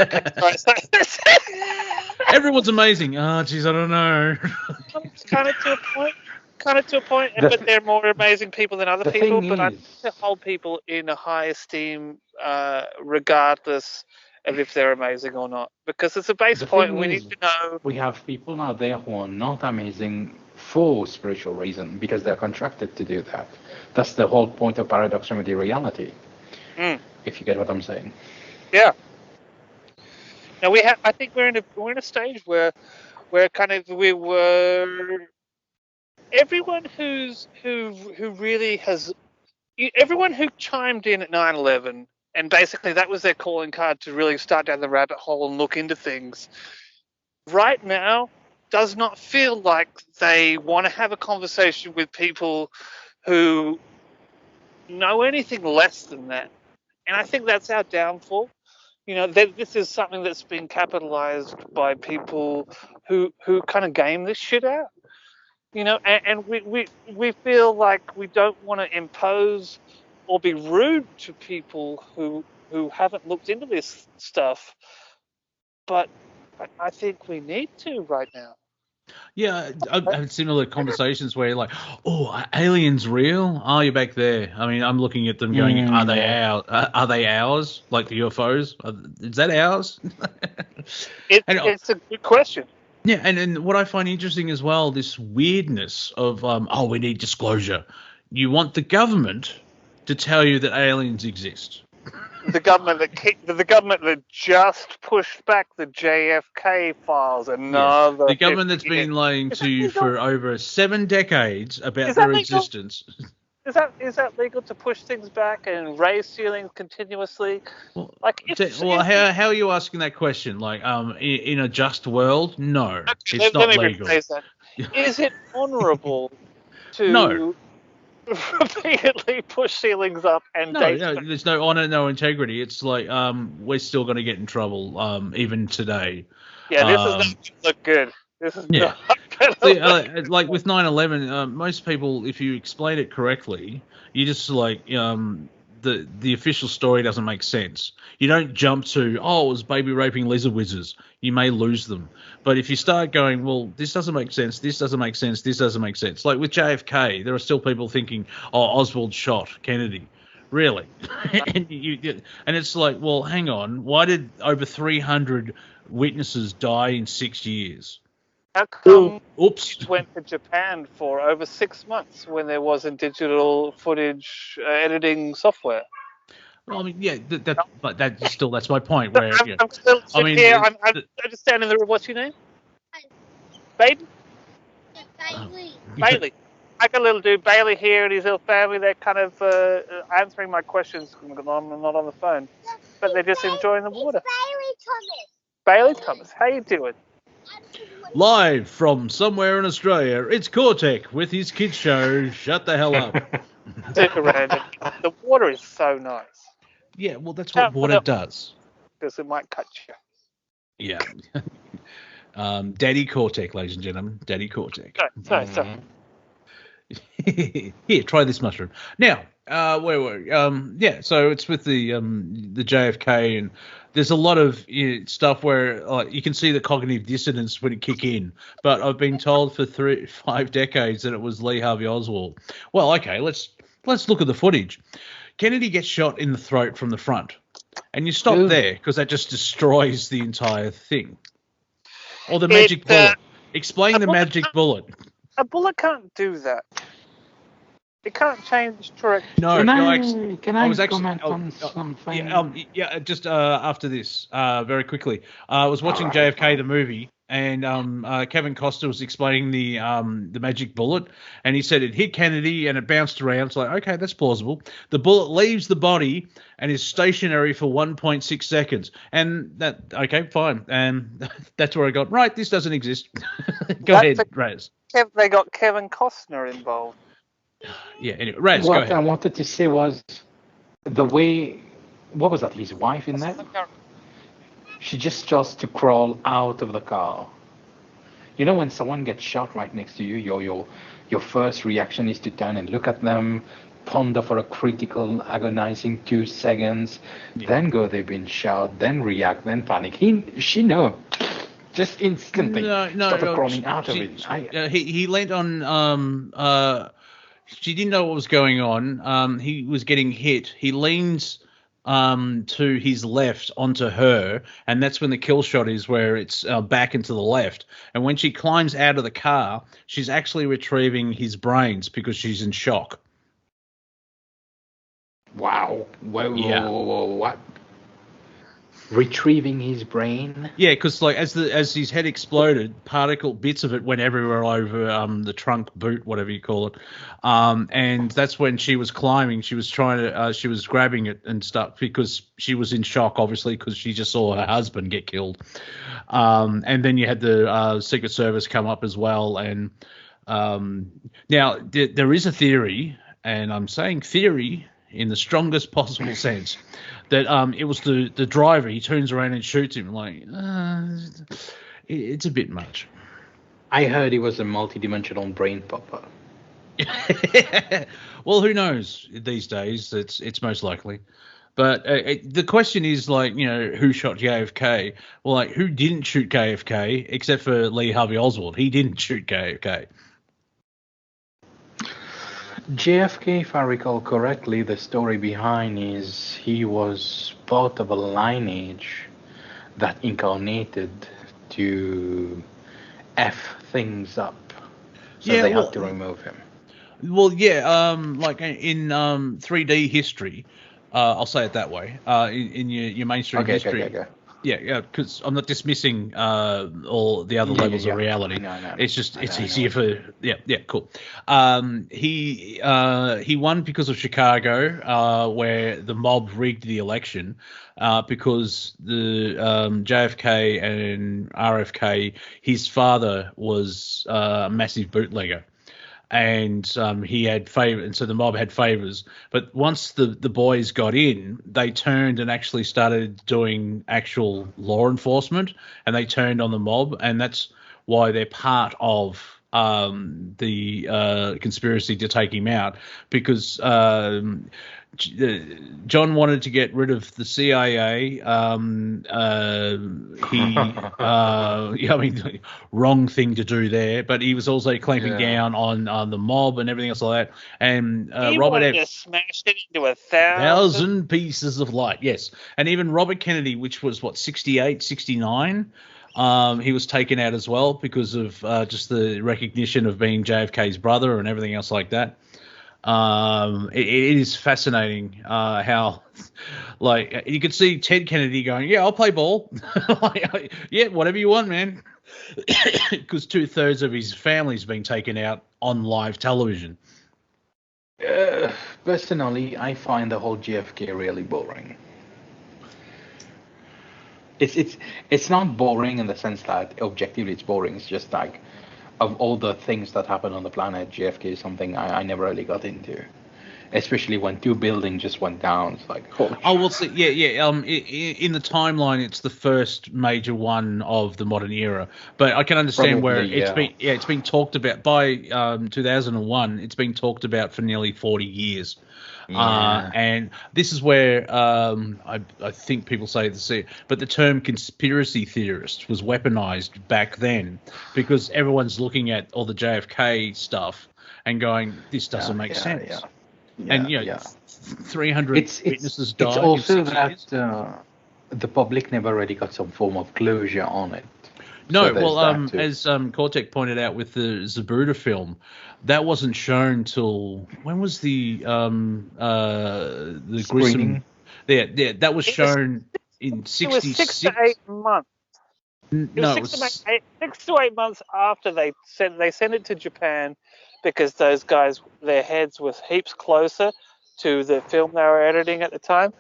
everyone's amazing. Oh, geez, I don't know. Kind of to a point, but they're more amazing people than other people. But I need to hold people in a high esteem, regardless of if they're amazing or not, because it's a base point. We need to know. We have people now there who are not amazing for spiritual reason because they're contracted to do that. That's the whole point of paradox remedy reality. If you get what I'm saying. Yeah. Now I think we're in a stage where kind of everyone who really has, everyone who chimed in at 9/11, and basically that was their calling card to really start down the rabbit hole and look into things. Right now, does not feel like they want to have a conversation with people who know anything less than that, and I think that's our downfall. This is something that's been capitalized by people who kind of game this shit out. and we feel like we don't want to impose or be rude to people who haven't looked into this stuff, but I think we need to right now. Yeah, I've had similar conversations where you're like, oh, are aliens real? Are you back there? I mean, I'm looking at them going, are they ours? Are they ours? Like the UFOs? Is that ours? It's a good question. Yeah, and what I find interesting as well, this weirdness of, we need disclosure. You want the government to tell you that aliens exist. The government that just pushed back the JFK files. The government that's been lying to you for over 7 decades about their existence. Is that legal to push things back and raise ceilings continuously? Well, how are you asking that question? Like, in a just world, no, it's not legal. Is it honourable to? No. Repeatedly push ceilings up and there's no honor, no integrity. It's like we're still going to get in trouble even today. Yeah, this is not look good. This is not See, like with 9/11, most people, if you explain it correctly, you just like the official story doesn't make sense. You don't jump to, it was baby raping lizard wizards. You may lose them. But if you start going, well, this doesn't make sense, this doesn't make sense, this doesn't make sense. Like with JFK, there are still people thinking, Oswald shot Kennedy. Really? and it's like, well, hang on. Why did over 300 witnesses die in 6 years? How come went to Japan for over 6 months when there wasn't digital footage editing software? Well, I mean, yeah, that's my point. Where I'm still here. I'm just standing there. What's your name? Bailey. Bailey. I got a little dude Bailey here and his little family. They're kind of answering my questions. I'm not on the phone, but they're just enjoying the water. Bailey Thomas, how you doing? Live from somewhere in Australia, it's Cortek with his kids show. Shut the hell up. Stick around. The water is so nice. Yeah, well, that's what water does. Because it might cut you. Yeah. Daddy Cortek, ladies and gentlemen. Daddy Cortek. Sorry. Here, try this mushroom. Now, where were we? So it's with the JFK, and there's a lot of stuff where you can see the cognitive dissonance when it kick in. But I've been told for 5 decades that it was Lee Harvey Oswald. Well, okay, let's look at the footage. Kennedy gets shot in the throat from the front, and you stop there because that just destroys the entire thing. Or the magic bullet. Explain the magic bullet. A bullet can't do that. It can't change trajectory. No, can I comment on something? Just after this, very quickly. I was watching JFK the movie, and Kevin Costner was explaining the magic bullet, and he said it hit Kennedy and it bounced around. It's like, okay, that's plausible. The bullet leaves the body and is stationary for 1.6 seconds, and okay, fine, and that's where I got right. This doesn't exist. Go ahead, Raz. They got Kevin Costner involved. Yeah, anyway, Raz, go ahead. What I wanted to say was the way, what was that, his wife in that? She just chose to crawl out of the car. You know, when someone gets shot right next to you, your first reaction is to turn and look at them, ponder for a critical, agonizing 2 seconds, then go, they've been shot, then react, then panic. She knew. Just instantly started crawling out of it. He leant on... she didn't know what was going on. He was getting hit. He leans to his left onto her, and that's when the kill shot is, where it's back and to the left. And when she climbs out of the car, she's actually retrieving his brains because she's in shock. Wow. Whoa, what? Retrieving his brain? Yeah, because like as his head exploded, bits of it went everywhere over the trunk, boot, whatever you call it. And that's when she was climbing. She was she was grabbing it and stuff because she was in shock, obviously, because she just saw her husband get killed. And then you had the Secret Service come up as well. And now there is a theory, and I'm saying theory in the strongest possible sense, that it was the driver. He turns around and shoots him. Like, it's a bit much. I heard he was a multi-dimensional brain popper. Well, who knows these days? It's most likely. But the question is, like, who shot JFK? Well, like, who didn't shoot JFK except for Lee Harvey Oswald? He didn't shoot JFK. JFK, if I recall correctly, the story behind is he was part of a lineage that incarnated to F things up. So they had to remove him. Well, yeah, like in 3D history, I'll say it that way. In your mainstream history. Okay. Yeah, because I'm not dismissing all the other levels of reality. No. It's just it's easier for cool. He won because of Chicago, where the mob rigged the election, because the JFK and RFK, his father was a massive bootlegger. And he had favor, and so the mob had favors. But once the boys got in, they turned and actually started doing actual law enforcement, and they turned on the mob, and that's why they're part of the conspiracy to take him out, because John wanted to get rid of the CIA. Wrong thing to do there, but he was also clamping down on the mob and everything else like that. And Robert F. smashed it into 1,000 pieces of light. Yes, and even Robert Kennedy, which was 68, 69. He was taken out as well because of just the recognition of being JFK's brother and everything else like that. It is fascinating how, like, you could see Ted Kennedy going, "Yeah, I'll play ball." Like, yeah, whatever you want, man. Because 2/3 of his family's been taken out on live television. Personally, I find the whole JFK really boring. It's not boring in the sense that objectively it's boring. It's just like, of all the things that happen on the planet, JFK is something I never really got into. Especially when 2 buildings just went down. It's like, holy shit. Well, see, yeah. In the timeline, it's the first major one of the modern era. But I can understand where it's been talked about by 2001. It's been talked about for nearly 40 years. Yeah. And this is where I think people say but the term conspiracy theorist was weaponized back then, because everyone's looking at all the JFK stuff and going, this doesn't make sense. Yeah. And 300 witnesses died. It's also that the public never really got some form of closure on it. No, so as Cortek pointed out with the Zabruta film, that wasn't shown till when was the gruesome? Yeah, that was shown in 66. It was 6 to 8 months. No, 6 to 8 months after they sent it to Japan, because those guys, their heads were heaps closer to the film they were editing at the time,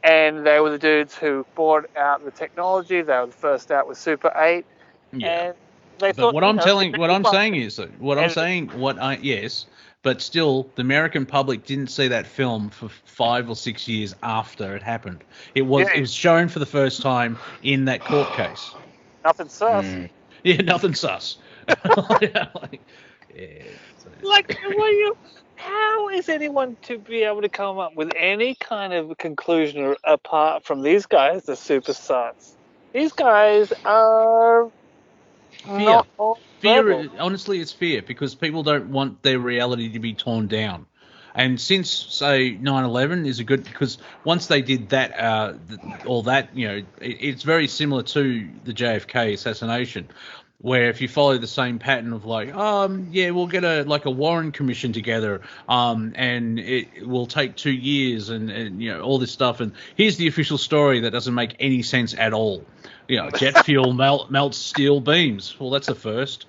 and they were the dudes who brought out the technology. They were the first out with Super 8. Yeah. And they but but still, the American public didn't see that film for 5 or 6 years after it happened. It was shown for the first time in that court case. Nothing sus. Yeah, nothing sus. How is anyone to be able to come up with any kind of conclusion apart from these guys, the super sus? These guys are fear. Honestly, it's fear, because people don't want their reality to be torn down. And since, say, 9/11 is a good, because once they did that, it's very similar to the JFK assassination, where if you follow the same pattern of like, we'll get a Warren Commission together, and it will take 2 years, and all this stuff, and here's the official story that doesn't make any sense at all. Jet fuel melts steel beams. Well, that's a first.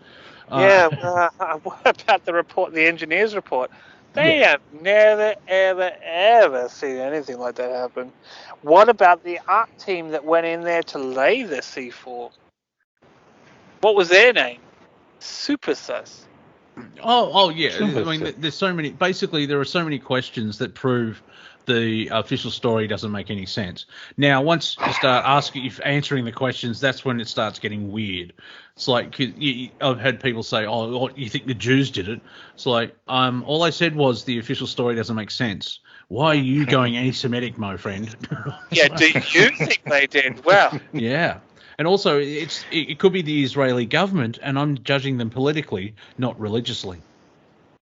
What about the report, the engineer's report? They have never, ever, ever seen anything like that happen. What about the art team that went in there to lay the C4? What was their name? Super sus. Oh yeah. I mean, there's so many. Basically, there are so many questions that prove the official story doesn't make any sense. Now, once you start answering the questions, that's when it starts getting weird. It's like I've heard people say, "Oh, you think the Jews did it?" It's like, all I said was the official story doesn't make sense. Why are you going anti-Semitic, my friend? Yeah, do you think they did? Well, yeah. And also, it could be the Israeli government, and I'm judging them politically, not religiously.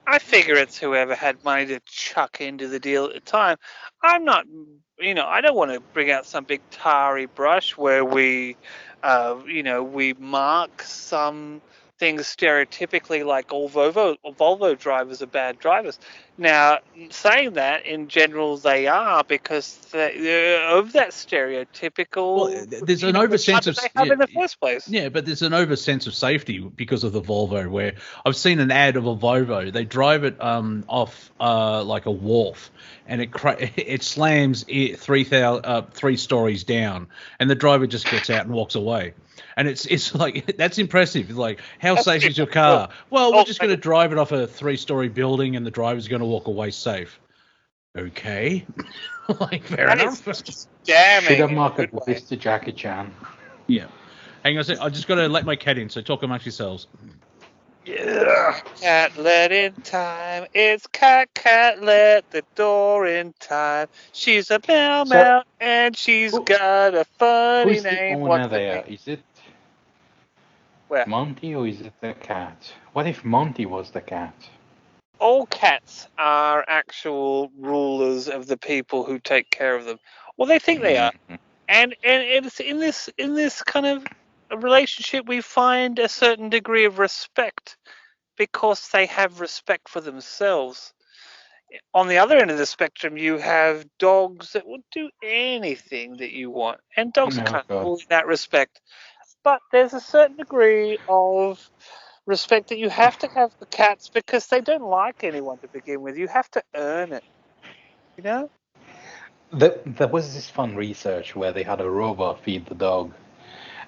I figure it's whoever had money to chuck into the deal at the time. I'm not, I don't want to bring out some big tarry brush where we mark some things stereotypically like all Volvo drivers are bad drivers. Now, saying that, in general, they are because of that stereotypical. Well, there's an over sense of they have in the first place. Yeah, but there's an over sense of safety because of the Volvo. Where I've seen an ad of a Volvo, they drive it off like a wharf, and it slams 3 stories down, and the driver just gets out and walks away. And it's like, that's impressive. It's like, how safe is your car? Well, we're just going to drive it off a 3-story building, and the driver's going to walk away safe. Okay. Like, fair enough. Damn Should have market this to Jackie Chan. Yeah. Hang on a sec. I just got to let my cat in, so talk amongst yourselves. Yeah. Cat let in time. It's cat let the door in time. She's a meow, and she's got a funny who's name. What's the there? Is it where? Monty or is it the cat? What if Monty was the cat? All cats are actual rulers of the people who take care of them. Well, they think they are, and it's in this kind of relationship we find a certain degree of respect because they have respect for themselves. On the other end of the spectrum, you have dogs that will do anything that you want, and dogs are comfortable in that respect. But there's a certain degree of respect that you have to have for cats because they don't like anyone to begin with. You have to earn it, you know? There was this fun research where they had a robot feed the dog,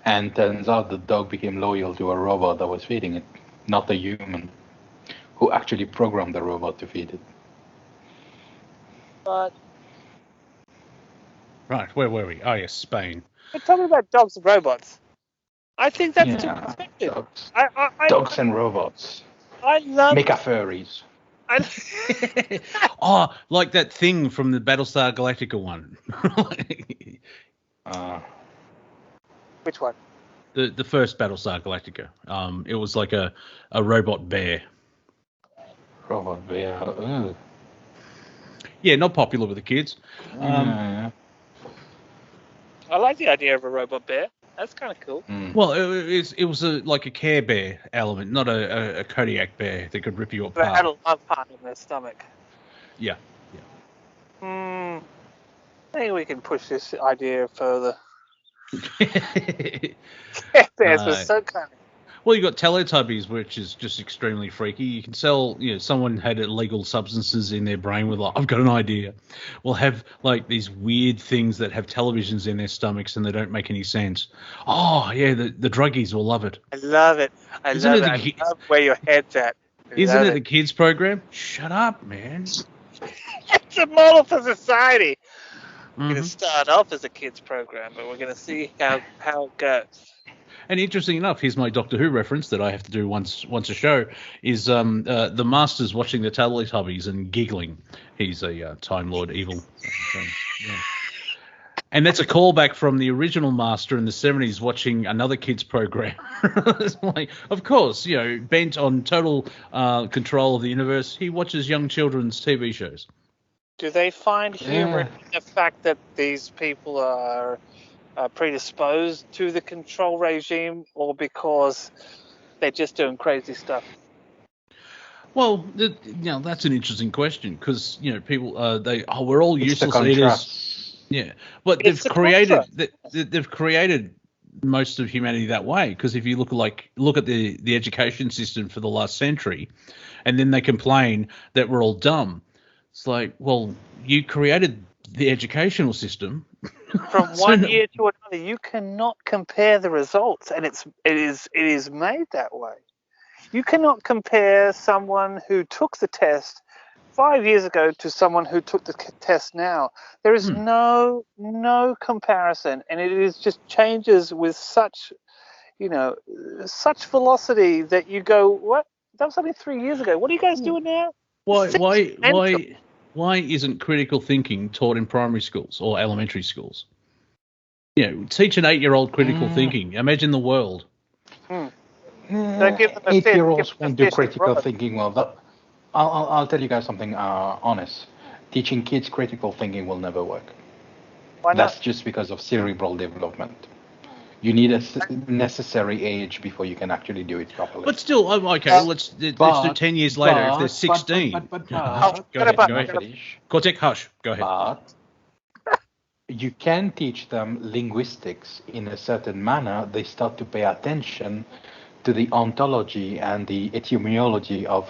and turns out the dog became loyal to a robot that was feeding it, not a human who actually programmed the robot to feed it. But right, where were we? Oh, yes, Spain. But tell me about dogs and robots. I think that's too perspective. Dogs and robots. I love Mecha furries. Oh, like that thing from the Battlestar Galactica one. Which one? The first Battlestar Galactica. It was like a robot bear. Robot bear. Ugh. Yeah, not popular with the kids. I like the idea of a robot bear. That's kind of cool. Well, it was like a Care Bear element, not a Kodiak bear that could rip you apart. They had a love heart in their stomach. Yeah. I think we can push this idea further. Care Bears were so kind of... Well, you got Teletubbies, which is just extremely freaky. You can sell, someone had illegal substances in their brain with like, I've got an idea. We'll have like these weird things that have televisions in their stomachs and they don't make any sense. Oh, yeah, the druggies will love it. I love it. I love where your head's at. Isn't it the kids program? Shut up, man. It's a model for society. We're going to start off as a kids program, but we're going to see how it goes. And interesting enough, here's my Doctor Who reference that I have to do once a show, is the Master's watching the Teletubbies and giggling. He's a Time Lord evil. Yeah. And that's a callback from the original Master in the 70s watching another kids program. It's like, of course, bent on total control of the universe, he watches young children's TV shows. Do they find humor in the fact that these people are predisposed to the control regime, or because they're just doing crazy stuff? Well, that's an interesting question because people we're all useless eaters. Yeah, but they've created most of humanity that way because if you look at the education system for the last century, and then they complain that we're all dumb. It's like, well, you created the educational system. From one year to another, you cannot compare the results, and it is made that way. You cannot compare someone who took the test 5 years ago to someone who took the test now, there is no comparison, and it is just changes with such, such velocity that you go, what? That was only 3 years ago. What are you guys doing now? Why isn't critical thinking taught in primary schools or elementary schools? Teach an 8-year-old critical thinking. Imagine the world. 8-year-olds won't do critical thinking well. I'll tell you guys something honest. Teaching kids critical thinking will never work. Why not? That's just because of cerebral development. You need a necessary age before you can actually do it properly. But still, okay, let's do 10 years later if they're 16. Go ahead. Cortek, hush. Go ahead. But you can teach them linguistics in a certain manner. They start to pay attention to the ontology and the etymology of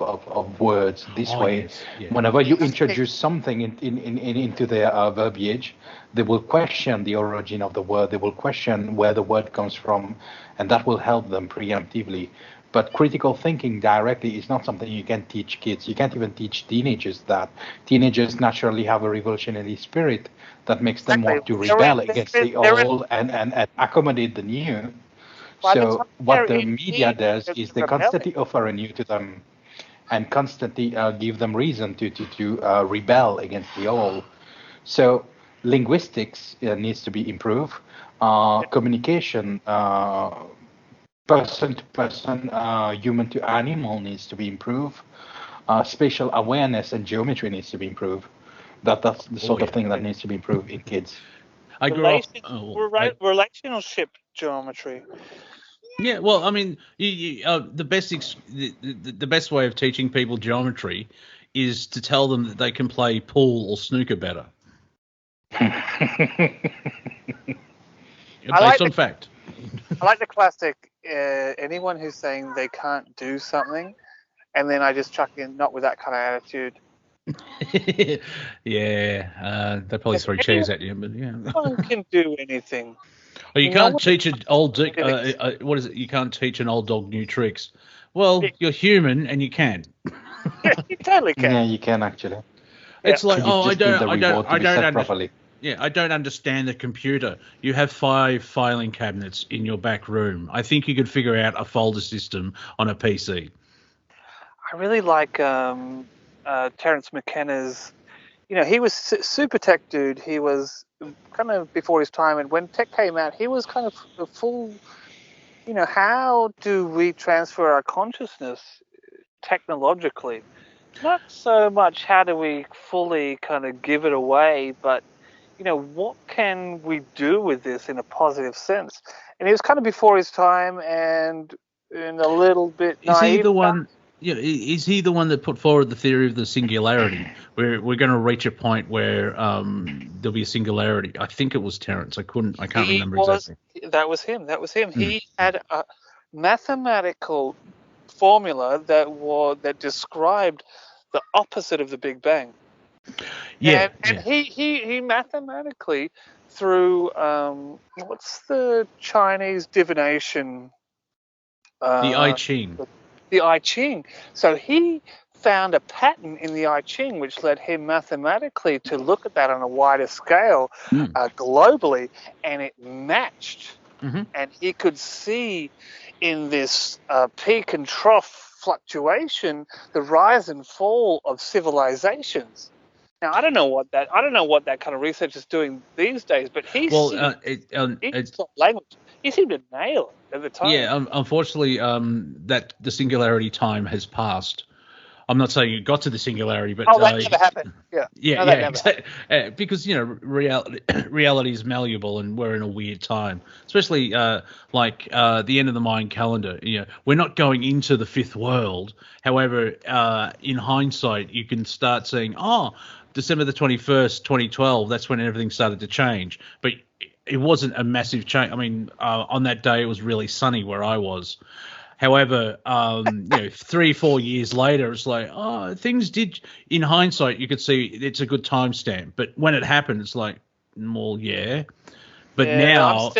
words this way. Yes. Whenever you introduce something into their verbiage, they will question the origin of the word, they will question where the word comes from, and that will help them preemptively. But critical thinking directly is not something you can teach kids. You can't even teach teenagers that. Teenagers naturally have a revolutionary spirit that makes them want to rebel against the old and accommodate the new. So what the media does is they constantly offer a new to them and constantly give them reason to rebel against the old. So linguistics needs to be improved. Communication, person to person, human to animal needs to be improved. Spatial awareness and geometry needs to be improved. That's the sort of thing that needs to be improved in kids. Relationship geometry. Yeah, well, I mean, the best way of teaching people geometry is to tell them that they can play pool or snooker better. Based on fact. I like the classic. Anyone who's saying they can't do something, and then I just chuck in, not with that kind of attitude. Yeah, they probably throw chairs at you, but yeah. No one can do anything. Oh, you can't teach an old what is it? You can't teach an old dog new tricks. Well, you're human and you can. Yeah, you totally can. Yeah, you can actually. It's like, I don't understand. Yeah, I don't understand the computer. You have 5 filing cabinets in your back room. I think you could figure out a folder system on a PC. I really like Terence McKenna's. He was super tech dude. He was kind of before his time, and when tech came out, he was kind of a full. How do we transfer our consciousness technologically? Not so much how do we fully kind of give it away, but what can we do with this in a positive sense? And he was kind of before his time and in a little bit naive. Is he the one? Yeah, is he the one that put forward the theory of the singularity? Where we're going to reach a point where there'll be a singularity. I think it was Terence. I can't remember exactly. That was him. He had a mathematical formula that described the opposite of the Big Bang. Yeah, and he mathematically through what's the Chinese divination? The I Ching. The I Ching. So he found a pattern in the I Ching which led him mathematically to look at that on a wider scale globally, and it matched. Mm-hmm. And he could see in this peak and trough fluctuation the rise and fall of civilizations. Now I don't know what that kind of research is doing these days, but he seemed to nail it at the time. Yeah, unfortunately, that the singularity time has passed. I'm not saying it got to the singularity, but that never happened. Exactly. Because reality is malleable, and we're in a weird time, especially the end of the Mayan calendar. We're not going into the fifth world. However, in hindsight, you can start saying, December the 21st, 2012. That's when everything started to change, but it wasn't a massive change. I mean, on that day, it was really sunny where I was. However, 3-4 years later, it's like, things did. In hindsight, you could see it's a good timestamp, but when it happened, it's like, well, yeah. But now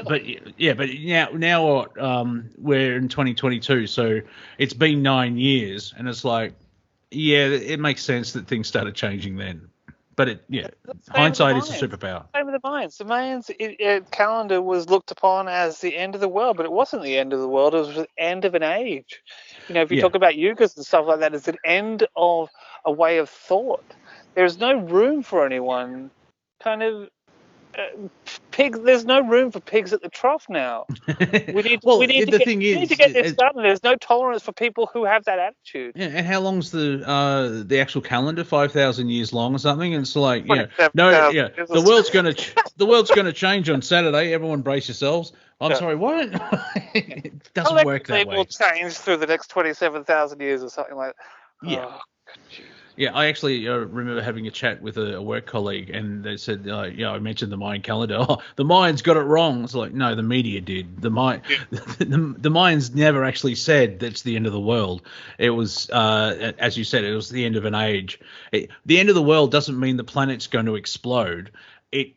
we're in 2022, so it's been 9 years, and it's like, Yeah, it makes sense that things started changing then. But hindsight is a superpower. Same with the Mayans. The Mayans calendar was looked upon as the end of the world, but it wasn't the end of the world. It was the end of an age. If you talk about yugas and stuff like that, it's an end of a way of thought. There's no room for anyone kind of pigs. There's no room for pigs at the trough now. We need to get this done. There's no tolerance for people who have that attitude. Yeah, and how long's the actual calendar? 5,000 years long or something? And it's like, the world's gonna change on Saturday. Everyone brace yourselves. I'm sorry, what? It doesn't work that way. It will change through the next 27,000 years or something like that. Yeah. Oh, yeah, I actually remember having a chat with a work colleague, and they said, I mentioned the Mayan calendar. Oh, the Mayans got it wrong. It's like, no, the media did. The Mayans never actually said that's the end of the world. It was, as you said, it was the end of an age. The end of the world doesn't mean the planet's going to explode. It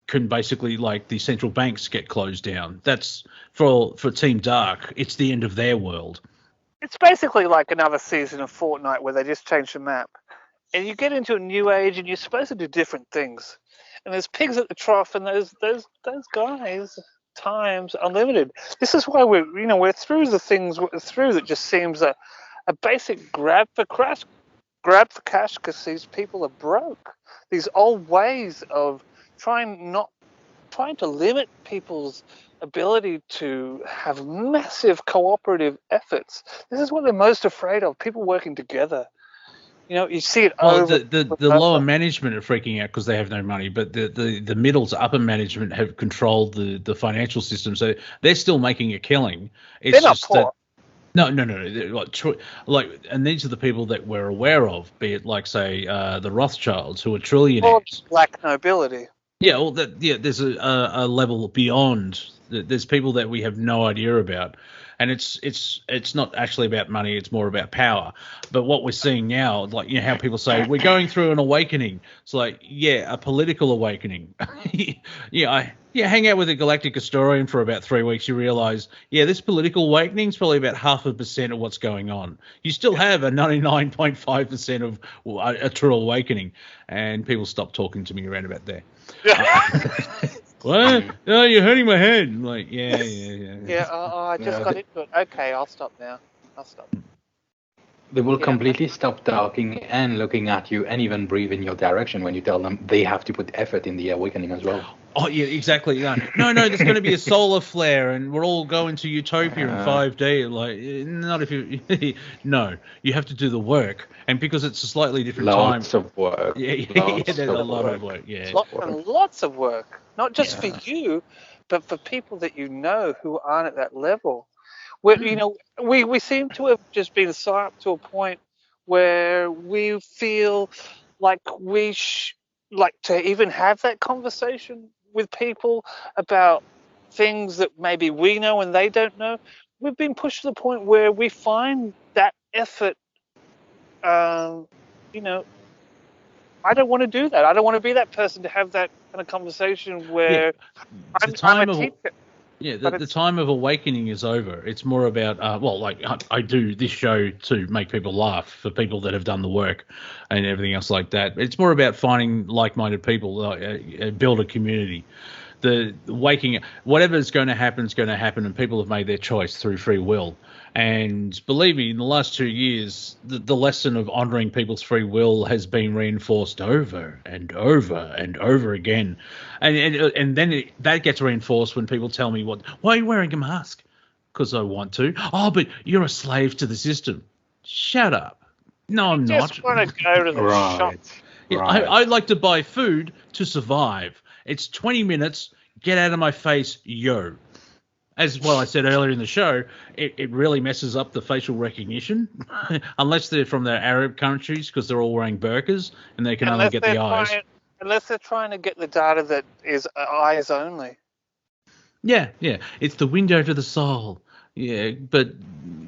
can basically, like, the central banks get closed down. That's for Team Dark. It's the end of their world. It's basically like another season of Fortnite where they just change the map. And you get into a new age and you're supposed to do different things. And there's pigs at the trough and those guys, time's unlimited. This is why we're through the things that just seems a basic grab for cash because these people are broke. These old ways of trying to limit people's ability to have massive cooperative efforts. This is what they're most afraid of, people working together. You see it over. The lower management are freaking out because they have no money, but the middle to upper management have controlled the financial system, so they're still making a killing. It's they're not poor. No. And these are the people that we're aware of, be it like, say, the Rothschilds, who are trillionaires. Or black nobility. Yeah, well, there's a level beyond. There's people that we have no idea about, and it's not actually about money. It's more about power. But what we're seeing now, like, how people say we're going through an awakening. It's like, a political awakening. Hang out with a galactic historian for about 3 weeks, you realize, this political awakening is probably about 0.5% of what's going on. You still have a 99.5% of a true awakening, and people stop talking to me around about there. What? No, you're hurting my head. I'm like, yeah. I just got into it. Okay, I'll stop now. They will completely stop talking and looking at you and even breathe in your direction when you tell them they have to put effort in the awakening as well. Oh, yeah, exactly. No, there's going to be a solar flare and we're all going to utopia in 5D. Like, not if you... No, you have to do the work. And because it's a slightly different time... Lots of work. There's a lot of work, Lots of work. Not just for you, but for people that you know who aren't at that level. We seem to have just been up to a point where we feel like we like to even have that conversation with people about things that maybe we know and they don't know. We've been pushed to the point where we find that effort. I don't want to do that. I don't want to be that person to have that kind of conversation where I'm a teacher. Yeah, the time of awakening is over. It's more about, I do this show to make people laugh, for people that have done the work and everything else like that. It's more about finding like-minded people, build a community. The waking, whatever's going to happen is going to happen, and people have made their choice through free will. And believe me, in the last 2 years, the lesson of honouring people's free will has been reinforced over and over and over again. And then that gets reinforced when people tell me, why are you wearing a mask? Because I want to. Oh, but you're a slave to the system. Shut up. No, I'm not. I just want to go to the shop. Yeah, I like to buy food to survive. It's 20 minutes. Get out of my face, yo. As well, I said earlier in the show, it really messes up the facial recognition, unless they're from the Arab countries, because they're all wearing burqas and they can only get the eyes. Unless they're trying to get the data that is eyes only. Yeah. It's the window to the soul. Yeah, but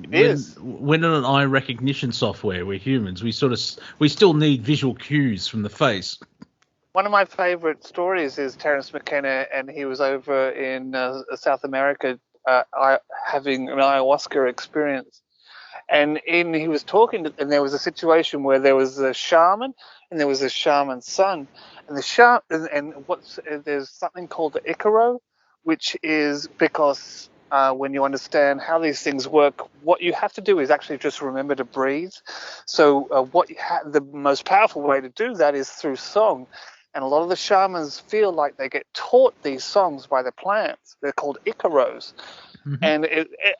we're not an eye recognition software. We're humans. We still need visual cues from the face. One of my favourite stories is Terence Mckenna, and he was over in South America having an ayahuasca experience. And he was talking, and there was a situation where there was a shaman and there was a shaman's son, and there's something called the Icaro, which is because when you understand how these things work, what you have to do is actually just remember to breathe. So the most powerful way to do that is through song. And a lot of the shamans feel like they get taught these songs by the plants. They're called Icaros. Mm-hmm.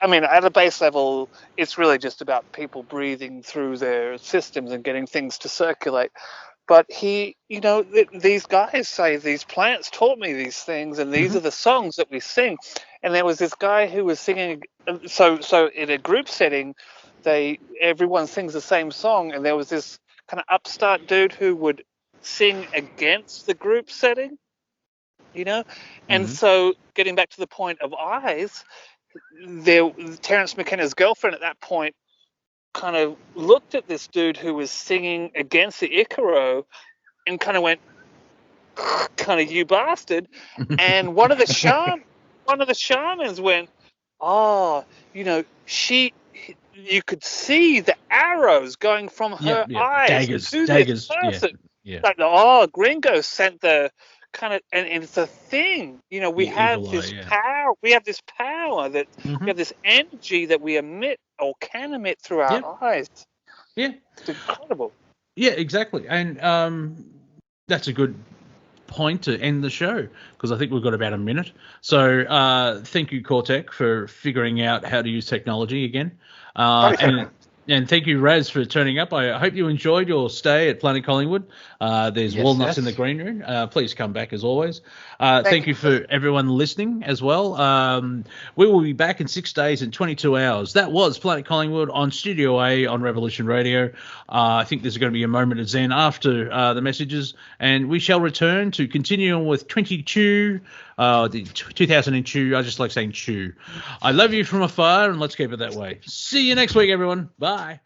And at a base level, it's really just about people breathing through their systems and getting things to circulate. But these guys say these plants taught me these things, and these are the songs that we sing. And there was this guy who was singing. So in a group setting, everyone sings the same song, and there was this kind of upstart dude who would sing against the group setting, And so getting back to the point of eyes, Terence McKenna's girlfriend at that point kind of looked at this dude who was singing against the Icaro and kind of went, kind of, you bastard. And one of the shamans went, you could see the arrows going from her eyes to this person. Yeah. Like, Gringo sent the kind of, and it's a thing. We have this power. We have this power that we have this energy that we emit or can emit through our eyes. Yeah, it's incredible. Yeah, exactly, and that's a good point to end the show because I think we've got about a minute. So thank you, Cortek, for figuring out how to use technology again. And thank you, Raz, for turning up. I hope you enjoyed your stay at Planet Collingwood. There's walnuts in the green room. Please come back as always. Thank you for everyone listening as well. We will be back in 6 days and 22 hours. That was Planet Collingwood on Studio A on Revolution Radio. I think there's going to be a moment of zen after the messages, and we shall return to continue on with 22. The 2002. I just like saying chew. I love you from afar, and let's keep it that way. See you next week, everyone. Bye.